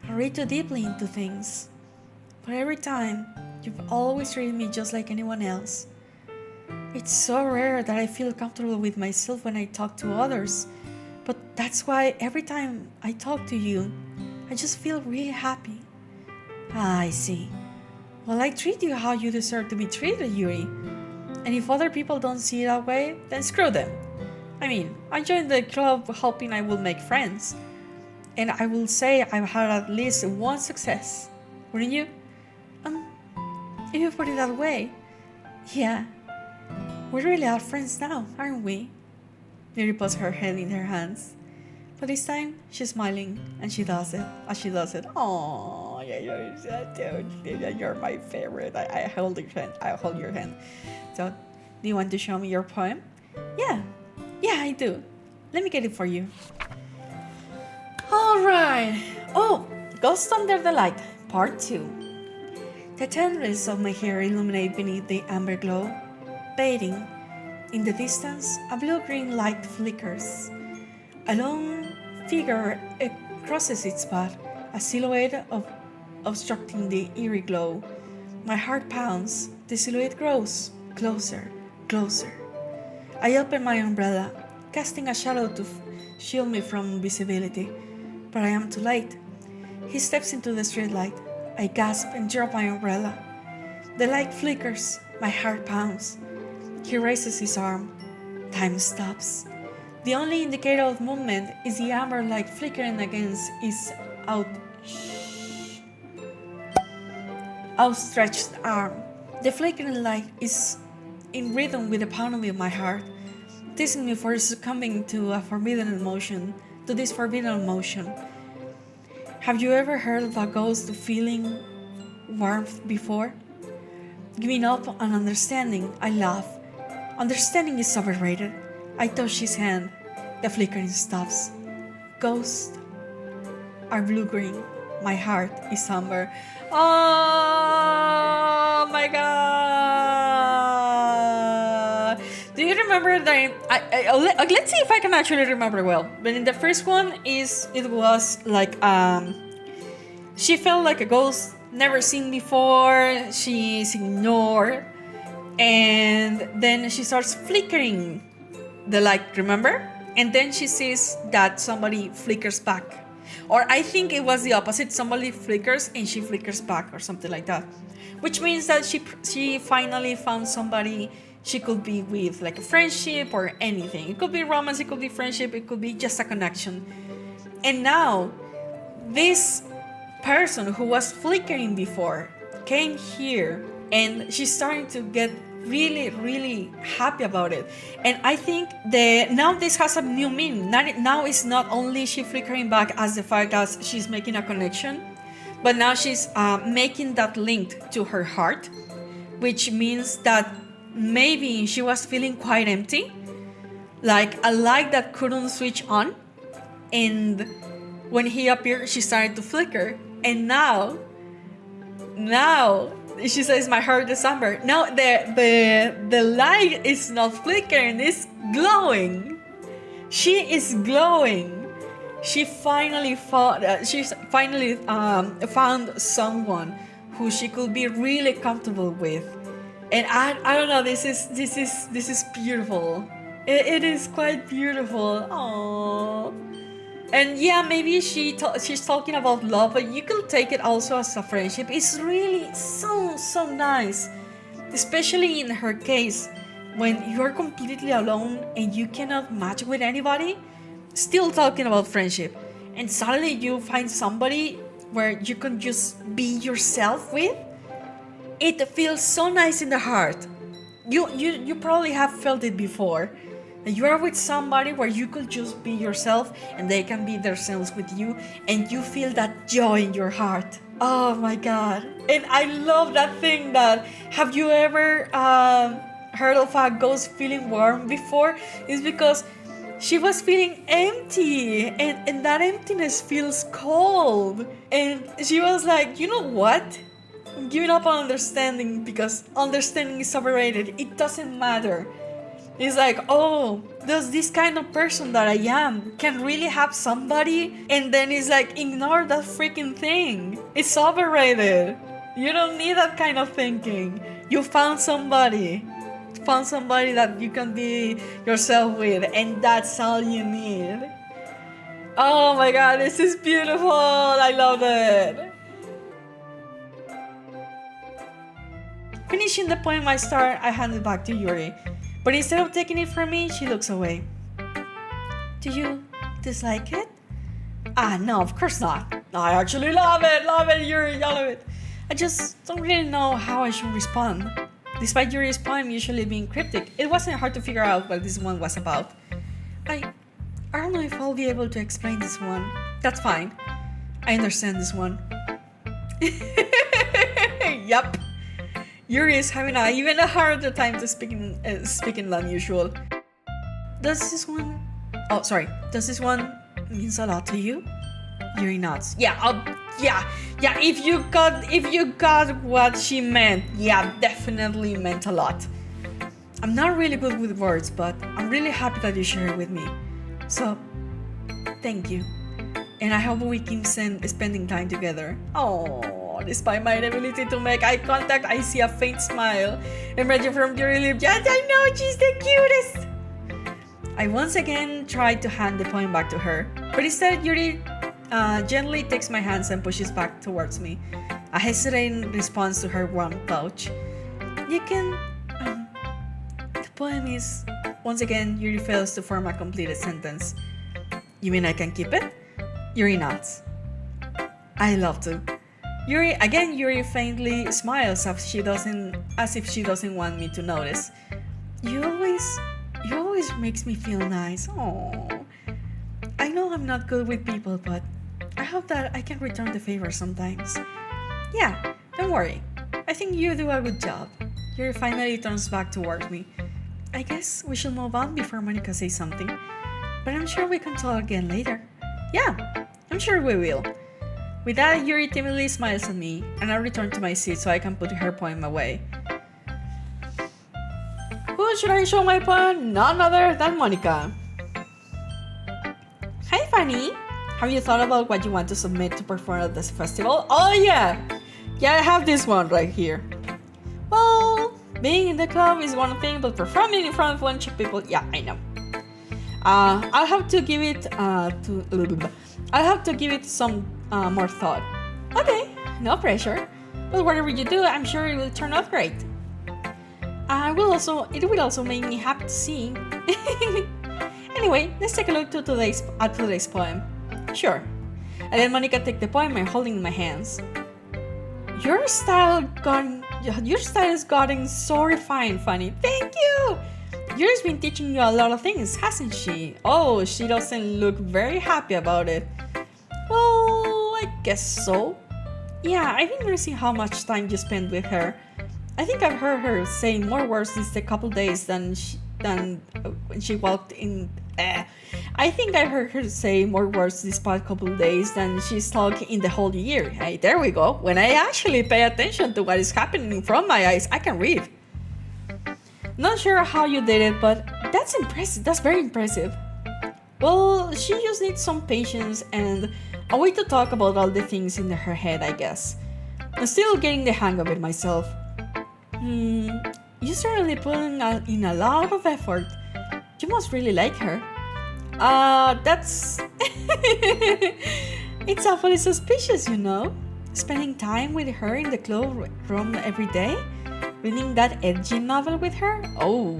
I read too deeply into things. But every time, you've always treated me just like anyone else. It's so rare that I feel comfortable with myself when I talk to others. But that's why every time I talk to you, I just feel really happy. I see. Well, I treat you how you deserve to be treated, Yuri. And if other people don't see it that way, then screw them. I mean, I joined the club hoping I will make friends. And I will say I've had at least one success. Wouldn't you? If you put it that way, yeah. We really are friends now, aren't we? Yuri puts her head in her hands. But this time, she's smiling, and she does it. As she does it, oh, you're my favorite. I hold your hand. I hold your hand. So, do you want to show me your poem? Yeah, I do. Let me get it for you. All right. Oh, Ghost Under the Light, Part 2. The tendrils of my hair illuminate beneath the amber glow. Fading. In the distance, a blue-green light flickers. A long figure crosses its path, a silhouette obstructing the eerie glow. My heart pounds. The silhouette grows closer, closer. I open my umbrella, casting a shadow to shield me from visibility, but I am too late. He steps into the streetlight. I gasp and drop my umbrella. The light flickers, my heart pounds. He raises his arm. Time stops. The only indicator of movement is the amber light flickering against his outstretched arm. The flickering light is in rhythm with the pounding of my heart, teasing me for succumbing to this forbidden emotion. Have you ever heard of a ghost feeling warmth before? Giving up on understanding, I laugh. Understanding is overrated. I touch his hand. The flickering stops. Ghosts are blue-green. My heart is amber. Oh my god! Do you remember that? Let's see if I can actually remember well. But in the first one, it was like she felt like a ghost never seen before. She's ignored, and then she starts flickering the light. Remember? And then she sees that somebody flickers back. Or I think it was the opposite. Somebody flickers and she flickers back or something like that. Which means that she finally found somebody she could be with, like a friendship or anything. It could be romance, it could be friendship, it could be just a connection. And now, this person who was flickering before came here and she's starting to get really, really happy about it. And I think now this has a new meaning. Now it's not only she flickering back as the fact that she's making a connection, but now she's making that link to her heart, which means that maybe she was feeling quite empty, like a light that couldn't switch on, and when he appeared she started to flicker. And now she says my heart is amber. Now the light is not flickering, it's glowing. She is glowing. She finally found someone who she could be really comfortable with. And I don't know, this is beautiful. It is quite beautiful. Aww. And yeah, maybe she's talking about love, but you could take it also as a friendship. It's really so nice, especially in her case, when you're completely alone and you cannot match with anybody. Still talking about friendship, and suddenly you find somebody where you can just be yourself with. It feels so nice in the heart. You probably have felt it before. And you are with somebody where you could just be yourself and they can be themselves with you, and you feel that joy in your heart. Oh my god. And I love that thing that, have you ever heard of a ghost feeling warm before? It's because she was feeling empty, and that emptiness feels cold. And she was like, you know what? I'm giving up on understanding, because understanding is overrated. It doesn't matter. It's like, oh, does this kind of person that I am can really have somebody? And then it's like, ignore that freaking thing. It's overrated. You don't need that kind of thinking. You found somebody. Found somebody that you can be yourself with, and that's all you need. Oh my god, this is beautiful. I love it. Finishing the poem I started, I hand it back to Yuri. But instead of taking it from me, she looks away. Do you dislike it? No, of course not. I actually love it, Yuri, I love it. I just don't really know how I should respond. Despite Yuri's poem usually being cryptic, it wasn't hard to figure out what this one was about. I don't know if I'll be able to explain this one. That's fine. I understand this one. Yup. Yuri is having even a harder time to speaking than usual. Does this one means a lot to you? Yuri nods. Yeah. If you got what she meant, yeah, definitely meant a lot. I'm not really good with words, but I'm really happy that you share it with me. So, thank you. And I hope we keep spending time together. Oh. Despite my inability to make eye contact, I see a faint smile emerging from Yuri's lips. Yes, I know, she's the cutest! I once again tried to hand the poem back to her, but instead Yuri gently takes my hands and pushes back towards me. A hesitating response to her warm touch. You can. The poem is. Once again, Yuri fails to form a completed sentence. You mean I can keep it? Yuri nods. I love to. Yuri faintly smiles as if she doesn't want me to notice. You always makes me feel nice. Oh, I know I'm not good with people, but I hope that I can return the favor sometimes. Yeah, don't worry. I think you do a good job. Yuri finally turns back towards me. I guess we should move on before Monica says something. But I'm sure we can talk again later. Yeah, I'm sure we will. With that, Yuri timidly smiles at me, and I return to my seat so I can put her poem away. Who should I show my poem? None other than Monica. Hi, Fanny. Have you thought about what you want to submit to perform at this festival? Oh, yeah! Yeah, I have this one right here. Well, being in the club is one thing, but performing in front of a bunch of people, yeah, I know. I'll have to give it some more thought. Okay, no pressure. But whatever you do, I'm sure it will turn out great. It will also make me happy to see. Anyway, let's take a look at today's poem. Sure. I let Monica take the poem I'm holding in my hands. Your style has gotten so refined, Fanny. Thank you! Yuri's been teaching you a lot of things, hasn't she? Oh, she doesn't look very happy about it. Well, I guess so. Yeah, I've been noticing how much time you spend with her. I think I've heard her say more words these couple days than when she walked in. I think I heard her say more words this past couple days than she's talked in the whole year. Hey, there we go. When I actually pay attention to what is happening in front of my eyes, I can read. Not sure how you did it, but that's impressive. That's very impressive. Well, she just needs some patience and a way to talk about all the things in her head, I guess. I'm still getting the hang of it myself. You certainly put in a lot of effort. You must really like her. That's... It's awfully suspicious, you know? Spending time with her in the club room every day? Reading that edgy novel with her? Oh.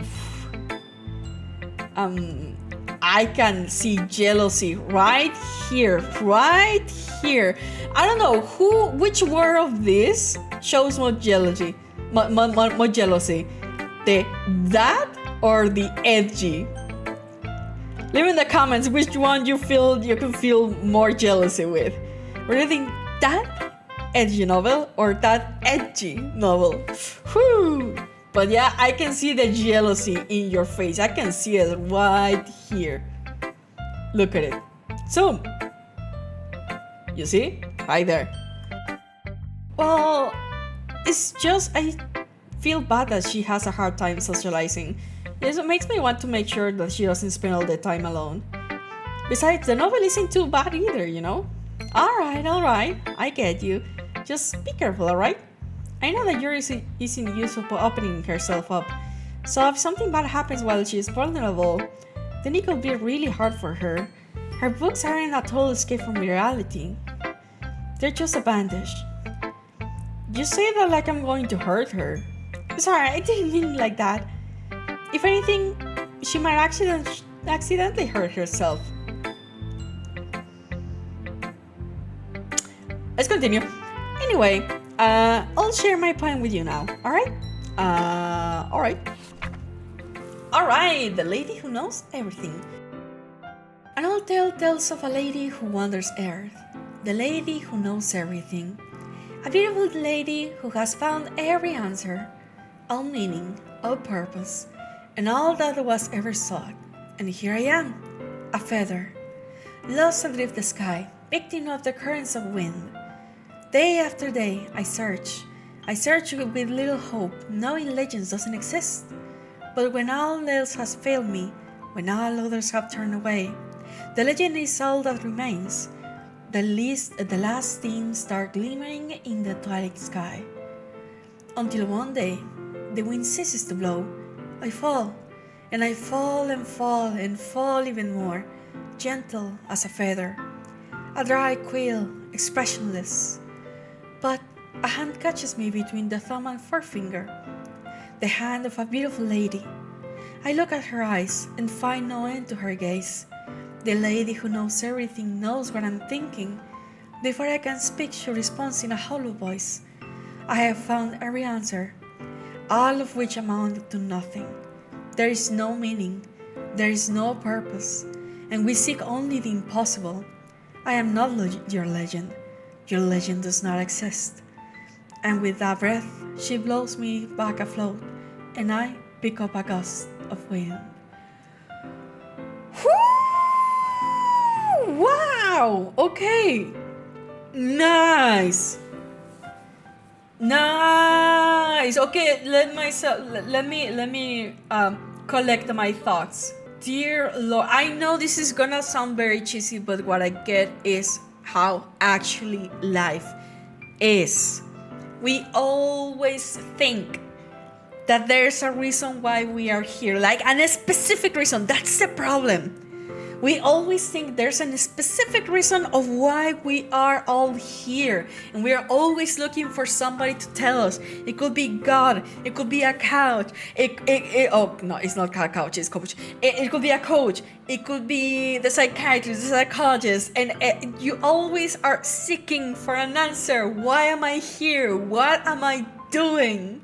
I can see jealousy right here. I don't know which word of this shows more jealousy. More jealousy. That or the edgy? Leave in the comments which one you can feel more jealousy with. Reading that edgy novel or that edgy novel. Whew. But yeah, I can see the jealousy in your face. I can see it right here. Look at it. Zoom. You see? Right there. Well, it's just I feel bad that she has a hard time socializing. It makes me want to make sure that she doesn't spend all the time alone. Besides, the novel isn't too bad either, you know? Alright, I get you. Just be careful, alright? I know that Yuri isn't used to opening herself up, so if something bad happens while she's vulnerable, then it could be really hard for her. Her books aren't a total escape from reality. They're just a bandage. You say that like I'm going to hurt her. Sorry, I didn't mean it like that. If anything, she might accidentally hurt herself. Let's continue. Anyway, I'll share my poem with you now, alright? Alright, the lady who knows everything. An old tale tells of a lady who wanders earth, the lady who knows everything. A beautiful lady who has found every answer, all meaning, all purpose, and all that was ever sought. And here I am, a feather, lost adrift the sky, victim of the currents of wind. Day after day, I search with little hope, knowing legends doesn't exist. But when all else has failed me, when all others have turned away, the legend is all that remains. The last dim star glimmering in the twilight sky. Until one day, the wind ceases to blow. I fall, and I fall and fall and fall even more, gentle as a feather, a dry quill, expressionless. But A hand catches me between the thumb and forefinger, the hand of a beautiful lady. I look at her eyes and find no end to her gaze. The lady who knows everything knows what I'm thinking. Before I can speak, she responds in a hollow voice. I have found every answer, all of which amount to nothing. There is no meaning, there is no purpose, and we seek only the impossible. I am not your legend. Your legend does not exist. And with that breath, she blows me back afloat, and I pick up a gust of wind. Whoo! Wow! Okay. Nice. Okay, let me collect my thoughts. Dear Lord, I know this is gonna sound very cheesy, but what I get is how actually life is. We always think that there's a reason why we are here, like a specific reason. That's the problem. We always think there's a specific reason of why we are all here, and we are always looking for somebody to tell us. It could be God, it could be a couch, oh no, it's not a couch, it's coach. It could be a coach, it could be the psychiatrist, the psychologist, and you always are seeking for an answer. Why am I here? What am I doing?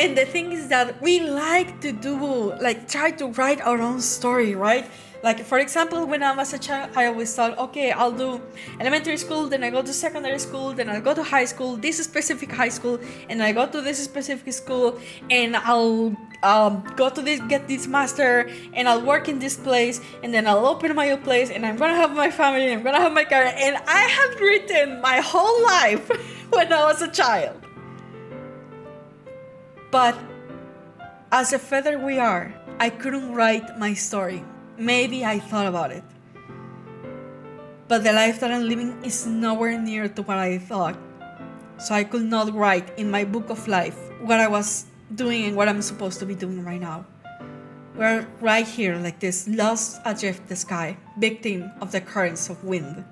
And the thing is that we like to do, like, try to write our own story, right? Like, for example, when I was a child, I always thought, okay, I'll do elementary school, then I go to secondary school, then I'll go to high school, this specific high school, and I go to this specific school, and I'll go to this, get this master, and I'll work in this place, and then I'll open my own place, and I'm gonna have my family, I'm gonna have my career. And I had written my whole life when I was a child. But as a feather we are, I couldn't write my story. Maybe I thought about it. But the life that I'm living is nowhere near to what I thought. So I could not write in my book of life what I was doing and what I'm supposed to be doing right now. We're right here like this, lost adrift the sky, victim of the currents of wind.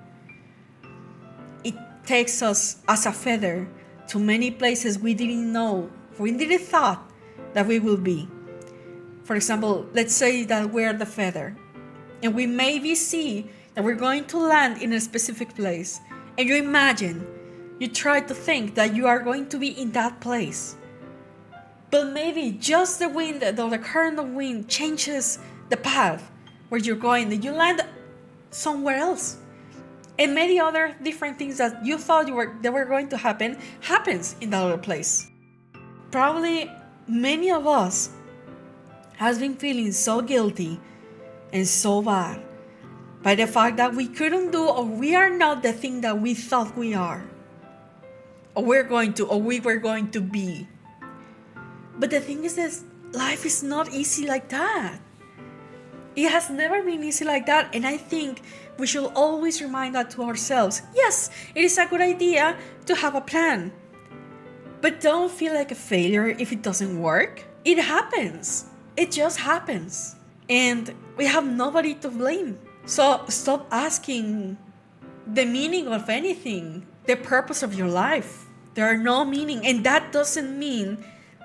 It takes us as a feather to many places we didn't know, we didn't thought that we will be. For example, let's say that we're the feather, and we maybe see that we're going to land in a specific place, and you imagine, you try to think that you are going to be in that place. But maybe just the wind, the current of wind changes the path where you're going, and you land somewhere else. And many other different things that you thought that were going to happen, happens in that other place. Probably many of us has been feeling so guilty and so bad by the fact that we couldn't do, or we are not the thing that we thought we are, or we were going to be. But the thing is that life is not easy like that. It has never been easy like that, and I think we should always remind that to ourselves. Yes, it is a good idea to have a plan, but don't feel like a failure if it doesn't work. It happens. It just happens. And we have nobody to blame. So stop asking the meaning of anything, the purpose of your life. There are no meaning. And that doesn't mean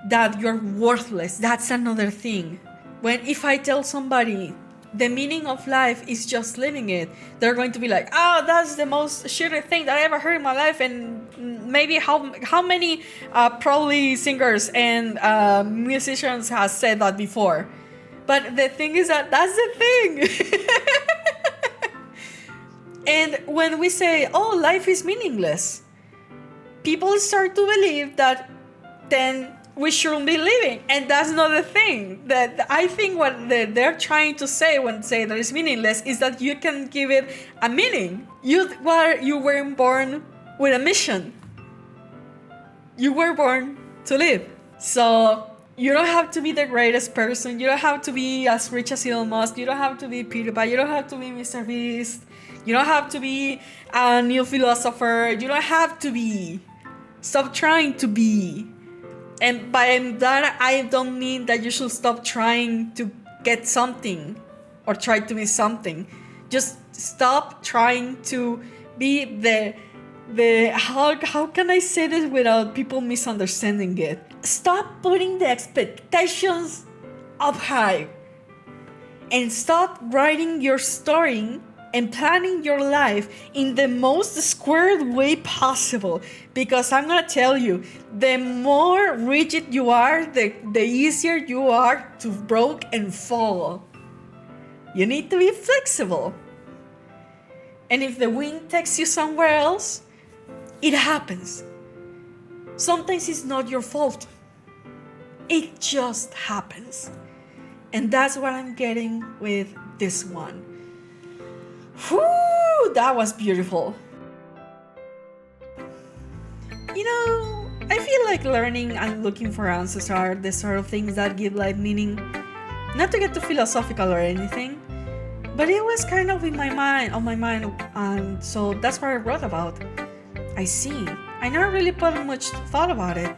that you're worthless. That's another thing. If I tell somebody the meaning of life is just living it, they're going to be like, oh, that's the most shitty thing that I ever heard in my life. And maybe how many probably singers and musicians has said that before. But the thing is that that's the thing. And when we say, oh, life is meaningless, people start to believe that then we shouldn't be living. And that's not the thing. That I think what they're trying to say when say that it's meaningless is that you can give it a meaning. You weren't born with a mission. You were born to live. So you don't have to be the greatest person. You don't have to be as rich as Elon Musk. You don't have to be PewDiePie. You don't have to be Mr. Beast. You don't have to be a new philosopher. You don't have to be. Stop trying to be. And by that, I don't mean that you should stop trying to get something or try to be something. Just stop trying to be the how can I say this without people misunderstanding it? Stop putting the expectations up high and start writing your story and planning your life in the most squared way possible. Because I'm gonna tell you, the more rigid you are, the easier you are to broke and fall. You need to be flexible. And if the wind takes you somewhere else, it happens. Sometimes it's not your fault. It just happens. And that's what I'm getting with this one. Whew, that was beautiful. You know, I feel like learning and looking for answers are the sort of things that give life meaning. Not to get too philosophical or anything, but it was kind of on my mind, and so that's what I wrote about. I see. I never really put much thought about it.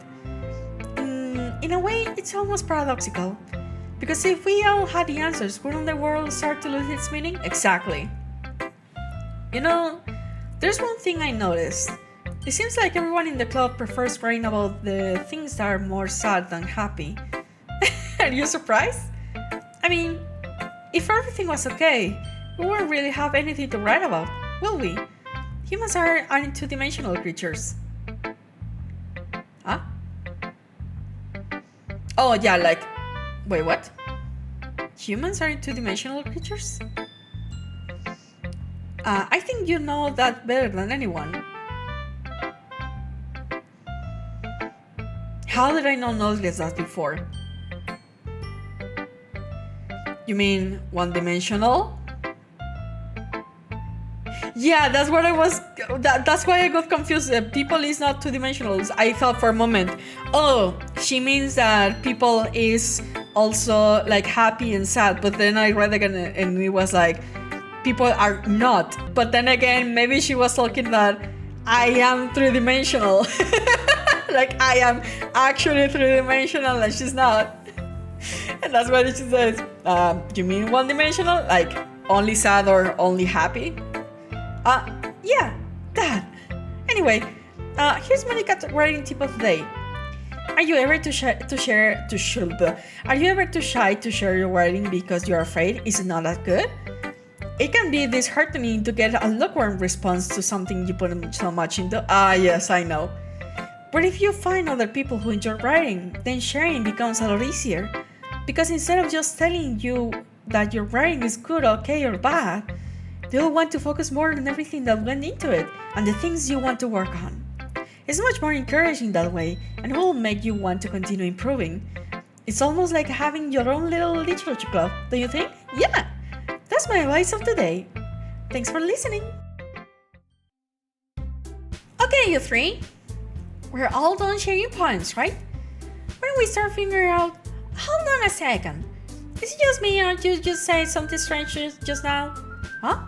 In a way, it's almost paradoxical. Because if we all had the answers, wouldn't the world start to lose its meaning? Exactly. You know, there's one thing I noticed. It seems like everyone in the club prefers writing about the things that are more sad than happy. Are you surprised? I mean, if everything was okay, we wouldn't really have anything to write about, will we? Humans aren't two-dimensional creatures. Huh? Oh yeah, like... Wait, what? Humans aren't two-dimensional creatures? I think you know that better than anyone. How did I not notice that before? You mean one-dimensional? Yeah, that's what I was... That's why I got confused. People is not two-dimensional. I thought for a moment, oh, she means that people is also like happy and sad. But then I read again and it was like, people are not. But then again, maybe she was talking that I am three-dimensional. Like I am actually three-dimensional and she's not. And that's what she says. You mean one-dimensional? Like only sad or only happy? Yeah, that. Anyway, here's my writing tip of the day. Are you ever too shy to share your writing because you're afraid it's not that good? It can be disheartening to get a lukewarm response to something you put so much into. Yes, I know. But if you find other people who enjoy writing, then sharing becomes a lot easier. Because instead of just telling you that your writing is good, okay, or bad, they'll want to focus more on everything that went into it and the things you want to work on. It's much more encouraging that way and will make you want to continue improving. It's almost like having your own little literature club, don't you think? Yeah, that's my advice of the day. Thanks for listening. Okay, you three. We're all done sharing points, right? When we start figuring out, hold on a second. Is it just me or you just said something strange just now? Huh?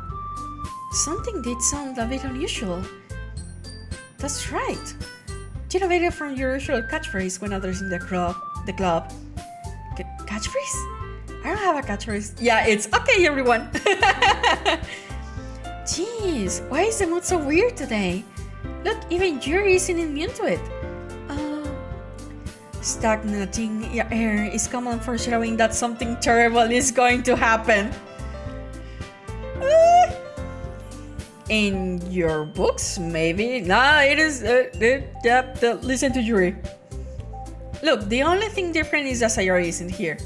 Something did sound a bit unusual. That's right. Deviated from your usual catchphrase when addressing the club. Catchphrase? I don't have a catchphrase. Yeah, it's okay, everyone. Jeez, why is the mood so weird today? Look, even Yuri isn't immune to it. Stagnating air is common for showing that something terrible is going to happen. In your books, maybe? Nah, it is. Listen to Yuri. Look, the only thing different is that Sayori isn't here.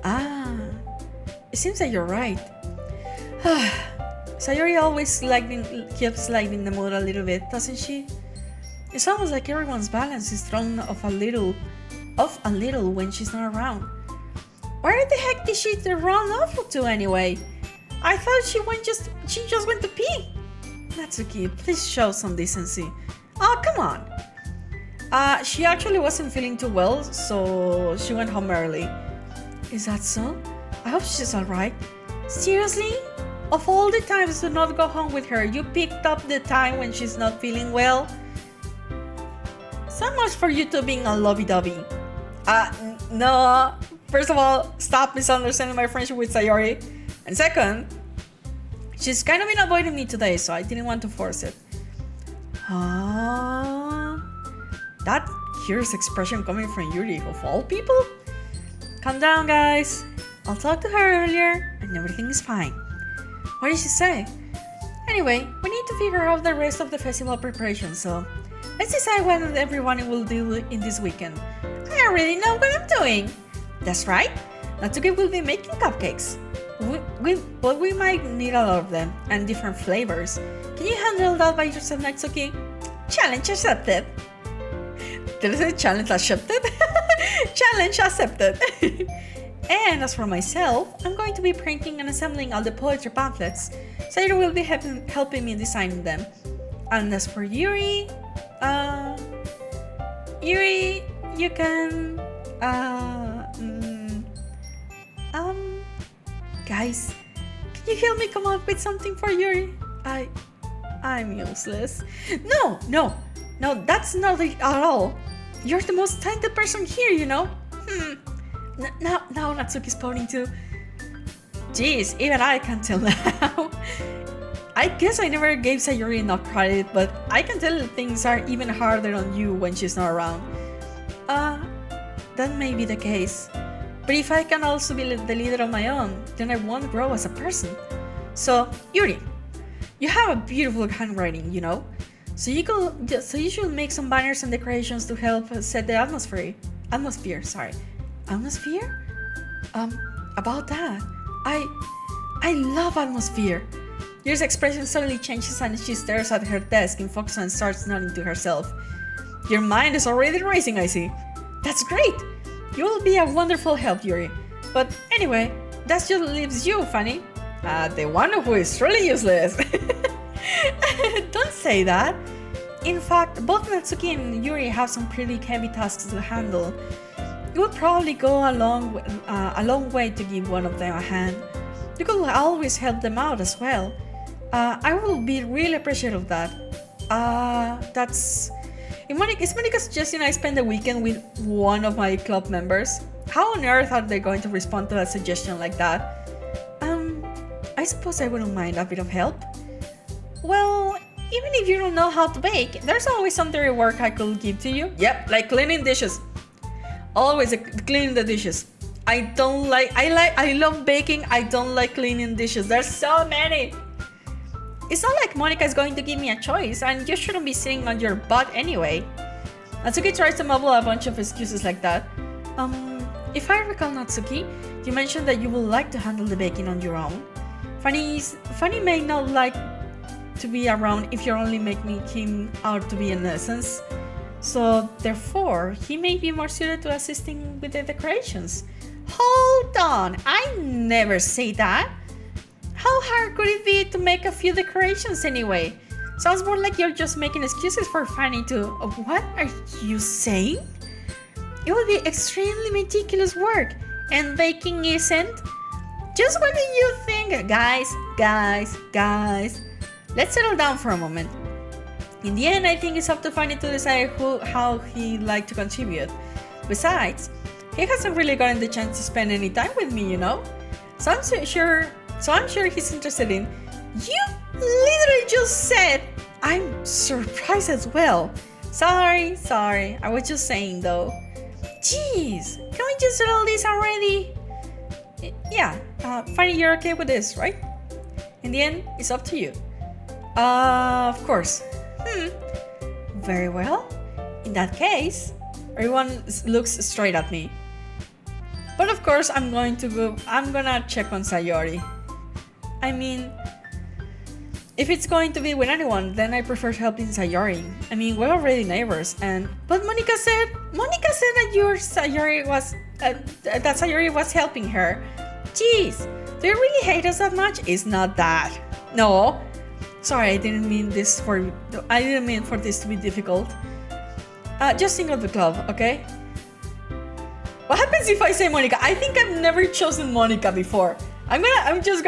It seems that you're right. Sayori always keeps lightening the mood a little bit, doesn't she? It's almost like everyone's balance is thrown off a little when she's not around. Where the heck did she run off to anyway? I thought she just went to pee. Natsuki, please show some decency. Oh, come on. She actually wasn't feeling too well, so she went home early. Is that so? I hope she's alright. Seriously? Of all the times to not go home with her, you picked up the time when she's not feeling well? So much for you two being a lovey-dovey. No. First of all, stop misunderstanding my friendship with Sayori. And second, she's kind of been avoiding me today, so I didn't want to force it. Huh? That curious expression coming from Yuri, of all people? Calm down, guys. I'll talk to her earlier, and everything is fine. What did she say? Anyway, we need to figure out the rest of the festival preparation, so let's decide what everyone will do in this weekend. I already know what I'm doing. That's right. Natsuki will be making cupcakes. But we might need a lot of them, and different flavors. Can you handle that by yourself, Natsuki? Challenge accepted. Did I say challenge accepted? Challenge accepted. And as for myself, I'm going to be printing and assembling all the poetry pamphlets. Sayori will be helping me designing them. And as for Yuri, you can, guys, can you help me come up with something for Yuri? I'm useless. No, that's not it at all. You're the most talented person here, you know? Now Natsuki's pouting too. Jeez, even I can't tell now. I guess I never gave Sayori enough credit, but I can tell that things are even harder on you when she's not around. That may be the case. But if I can also be the leader of my own, then I won't grow as a person. So, Yuri, you have a beautiful handwriting, you know? So you should make some banners and decorations to help set the atmosphere. Atmosphere? About that, I love atmosphere. Yuri's expression suddenly changes and she stares at her desk in focus and starts nodding to herself. Your mind is already racing, I see. That's great! You will be a wonderful help, Yuri. But anyway, that just leaves you, Fanny. The one who is truly useless. Don't say that. In fact, both Natsuki and Yuri have some pretty heavy tasks to handle. It would probably go a long way to give one of them a hand. You could always help them out as well. I will be really appreciative of that. Is Monica suggesting I spend the weekend with one of my club members? How on earth are they going to respond to a suggestion like that? I suppose I wouldn't mind a bit of help. Well, even if you don't know how to bake, there's always some dirty work I could give to you. Yep, like cleaning dishes. Always cleaning the dishes. I love baking, I don't like cleaning dishes. There's so many. It's not like Monica is going to give me a choice, and you shouldn't be sitting on your butt anyway. Natsuki tries to mumble a bunch of excuses like that. If I recall, Natsuki, you mentioned that you would like to handle the baking on your own. Fanny may not like to be around if you're only making him out to be an essence. So, therefore, he may be more suited to assisting with the decorations. Hold on, I never say that. How hard could it be to make a few decorations anyway? Sounds more like you're just making excuses for Fanny to... What are you saying? It would be extremely meticulous work, and baking isn't. Just what do you think? Guys. Let's settle down for a moment. In the end, I think it's up to Fanny to decide how he'd like to contribute. Besides, he hasn't really gotten the chance to spend any time with me, you know? So I'm sure he's interested in... You literally just said... I'm surprised as well. Sorry. I was just saying though. Jeez, can we just settle this already? Yeah, Fanny, you're okay with this, right? In the end, it's up to you. Of course. Very well. In that case, everyone looks straight at me. But of course, I'm gonna check on Sayori. I mean, if it's going to be with anyone, then I prefer helping Sayori. I mean, we're already neighbors, but Monica said that Sayori was helping her. Jeez, do you really hate us that much? It's not that. No. Sorry, I didn't mean for this to be difficult. Just think of the club, okay? What happens if I say Monica? I think I've never chosen Monica before. I just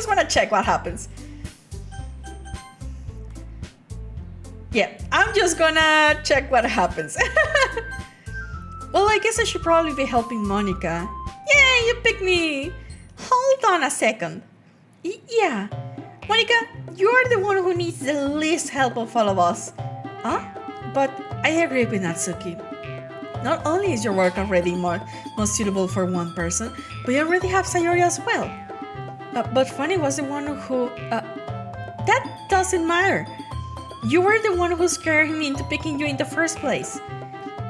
want to check what happens. Yeah, I'm just gonna check what happens. Well, I guess I should probably be helping Monica. Yeah, you picked me. Hold on a second. Yeah, Monica, you're the one who needs the least help of all of us. Huh? But I agree with Natsuki. Not only is your work already most suitable for one person, but you already have Sayori as well. But Fanny was the one who... that doesn't matter. You were the one who scared him into picking you in the first place.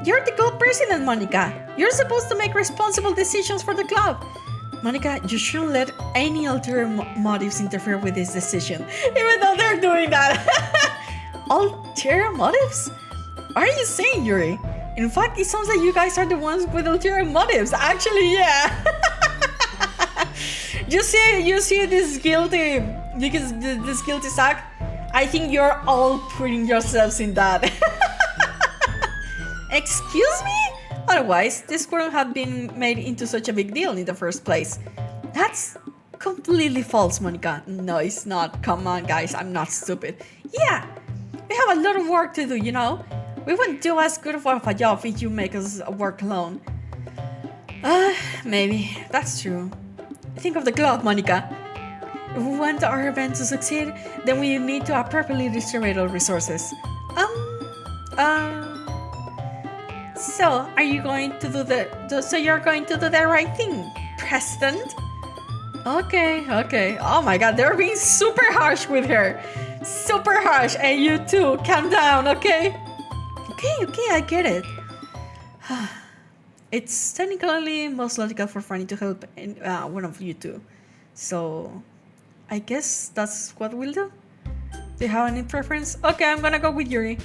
You're the gold president, Monica. You're supposed to make responsible decisions for the club. Monica, you shouldn't let any ulterior motives interfere with this decision, even though they're doing that. Ulterior motives? What are you saying, Yuri? In fact, it sounds like you guys are the ones with ulterior motives. Actually, yeah. You see this guilty sack? I think you're all putting yourselves in that. Excuse me? Otherwise, this wouldn't have been made into such a big deal in the first place. That's completely false, Monica. No, it's not. Come on, guys. I'm not stupid. Yeah, we have a lot of work to do, you know? We wouldn't do as good of a job if you make us work alone. Maybe. That's true. Think of the club, Monica. If we want our event to succeed, then we need to appropriately distribute our resources. So, are you going to do so you're going to do the right thing, President? Okay. Oh my god, they're being super harsh with her. Super harsh. And you too, calm down, okay? Okay, I get it. It's technically most logical for Fanny to help one of you two. So, I guess that's what we'll do. Do you have any preference? Okay, I'm gonna go with Yuri.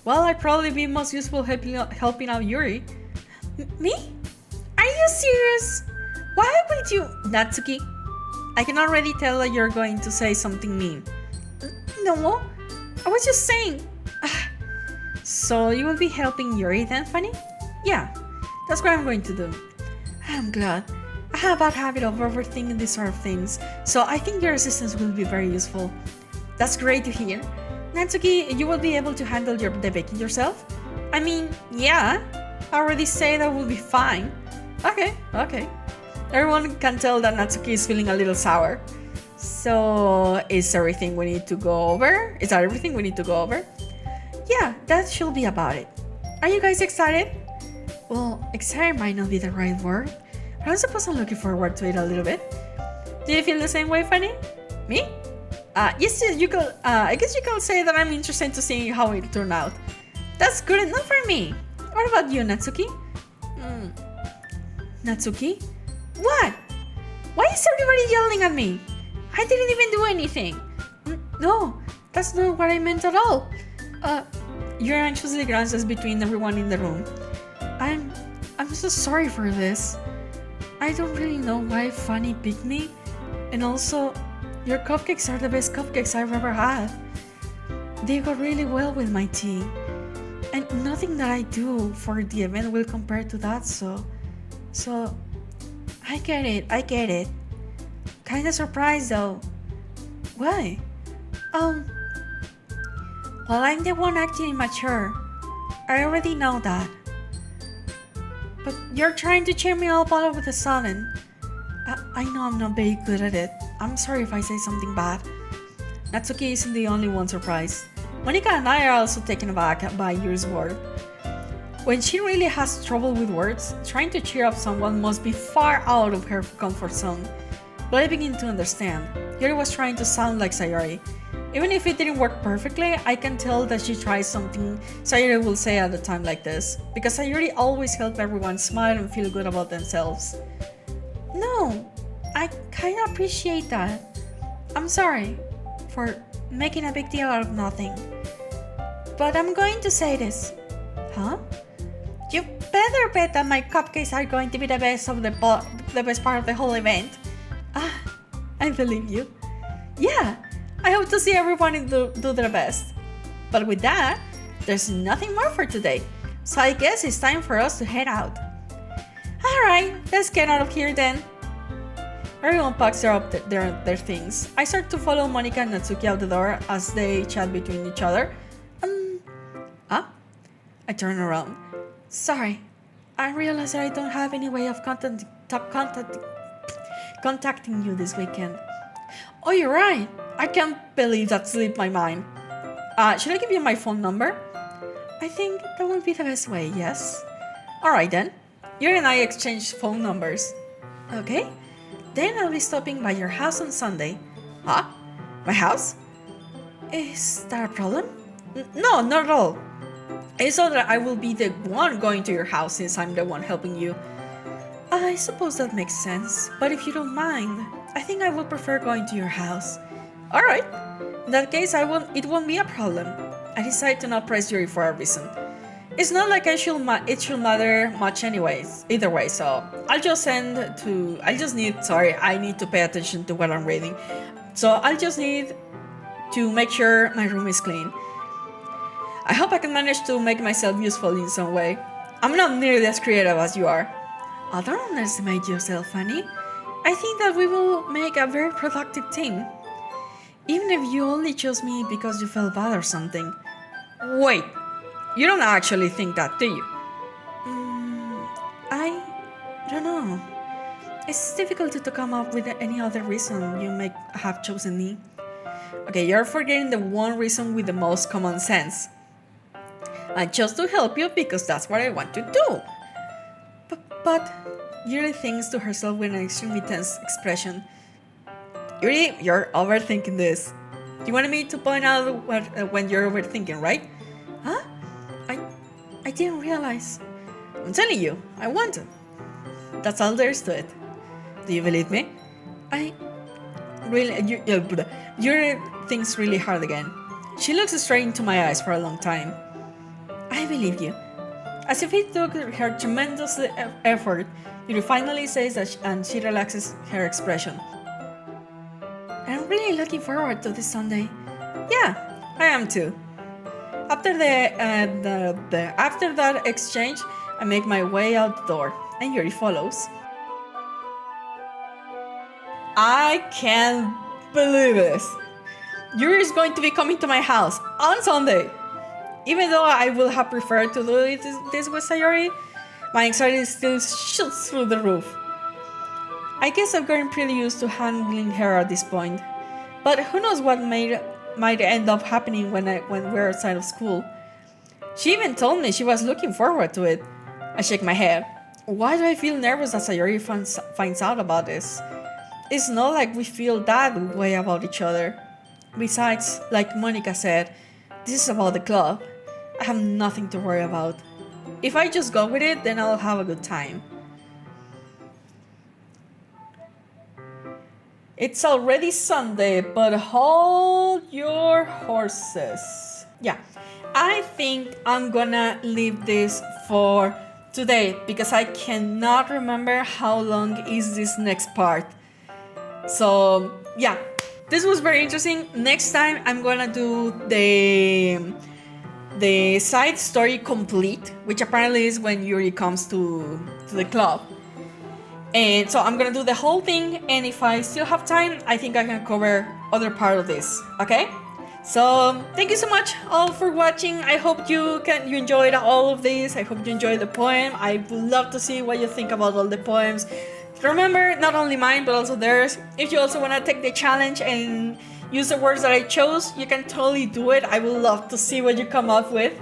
Well, I'd probably be most useful helping out Yuri. Me? Are you serious? Why would you... Natsuki, I can already tell that you're going to say something mean. No, I was just saying... So you will be helping Yuri then, Fanny? Yeah, that's what I'm going to do. I'm glad. I have a bad habit of overthinking these sort of things, so I think your assistance will be very useful. That's great to hear. Natsuki, you will be able to handle the baking yourself? I mean, yeah. I already say that will be fine. Okay. Everyone can tell that Natsuki is feeling a little sour. So, is that everything we need to go over? Yeah, that should be about it. Are you guys excited? Well, excited might not be the right word, but I suppose I'm looking forward to it a little bit. Do you feel the same way, Fanny? Me? Yes, you could. I guess you could say that I'm interested to see how it turned out. That's good enough for me. What about you, Natsuki? Natsuki? What? Why is everybody yelling at me? I didn't even do anything. No, that's not what I meant at all. Yuri anxiously glances between everyone in the room. I'm so sorry for this. I don't really know why Fanny picked me, and also, your cupcakes are the best cupcakes I've ever had. They go really well with my tea, and nothing that I do for the event will compare to that. So, I get it. Kinda surprised though. Why? Well, I'm the one acting immature. I already know that. But you're trying to cheer me up all over the sudden. I know I'm not very good at it. I'm sorry if I say something bad. Natsuki isn't the only one surprised. Monica and I are also taken aback by Yuri's word. When she really has trouble with words, trying to cheer up someone must be far out of her comfort zone. But I begin to understand. Yuri was trying to sound like Sayori. Even if it didn't work perfectly, I can tell that she tries something Sayori will say at a time like this, because Sayori always helps everyone smile and feel good about themselves. No, I kinda appreciate that. I'm sorry for making a big deal out of nothing. But I'm going to say this. Huh? You better bet that my cupcakes are going to be the best part of the whole event. I believe you. Yeah, I hope to see everyone do their best. But with that, there's nothing more for today. So I guess it's time for us to head out. Alright, let's get out of here then. Everyone packs their things. I start to follow Monica and Natsuki out the door as they chat between each other. I turn around. Sorry, I realize that I don't have any way of contacting you this weekend. Oh, you're right. I can't believe that slipped my mind. Should I give you my phone number? I think that would be the best way, yes? Alright then. You and I exchange phone numbers. Okay? Then I'll be stopping by your house on Sunday. Huh? My house? Is that a problem? No, not at all. It's so that I will be the one going to your house since I'm the one helping you. I suppose that makes sense, but if you don't mind, I think I would prefer going to your house. Alright. In that case, it won't be a problem. I decided to not press Yuri for a reason. It's not like it should matter much anyways, either way, so I need to pay attention to what I'm reading. So I'll just need to make sure my room is clean. I hope I can manage to make myself useful in some way. I'm not nearly as creative as you are. Oh, don't underestimate yourself, Fanny. I think that we will make a very productive team. Even if you only chose me because you felt bad or something. Wait, you don't actually think that, do you? I don't know. It's difficult to come up with any other reason you may have chosen me. Okay, you're forgetting the one reason with the most common sense. I chose to help you because that's what I want to do. But Yuri thinks to herself with an extremely tense expression. Yuri, you're overthinking this. You wanted me to point out when you're overthinking, right? Huh? I didn't realize. I'm telling you, I want to. That's all there is to it. Do you believe me? Yuri thinks really hard again. She looks straight into my eyes for a long time. I believe you. As if it took her tremendous effort, Yuri finally says that and she relaxes her expression. I'm really looking forward to this Sunday. Yeah, I am too. After that exchange, I make my way out the door, and Yuri follows. I can't believe this. Yuri is going to be coming to my house on Sunday. Even though I would have preferred to do this with Sayori, my anxiety still shoots through the roof. I guess I've gotten pretty used to handling her at this point, but who knows what might end up happening when we're outside of school. She even told me she was looking forward to it. I shake my head. Why do I feel nervous that Sayori finds out about this? It's not like we feel that way about each other. Besides, like Monica said, this is about the club. I have nothing to worry about. If I just go with it, then I'll have a good time. It's already Sunday, but hold your horses. Yeah, I think I'm gonna leave this for today because I cannot remember how long is this next part. So yeah, this was very interesting. Next time I'm gonna do the side story complete, which apparently is when Yuri comes to the club. And so I'm gonna do the whole thing, and if I still have time, I think I can cover other part of this, okay? So thank you so much all for watching. I hope you enjoyed all of this. I hope you enjoyed the poem. I would love to see what you think about all the poems. Remember, not only mine, but also theirs. If you also wanna take the challenge and use the words that I chose, you can totally do it. I would love to see what you come up with.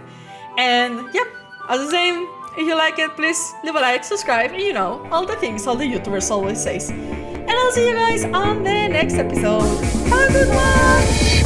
And yep, as the same, if you like it, please leave a like, subscribe, and you know, all the things all the YouTubers always say. And I'll see you guys on the next episode. Have a good one!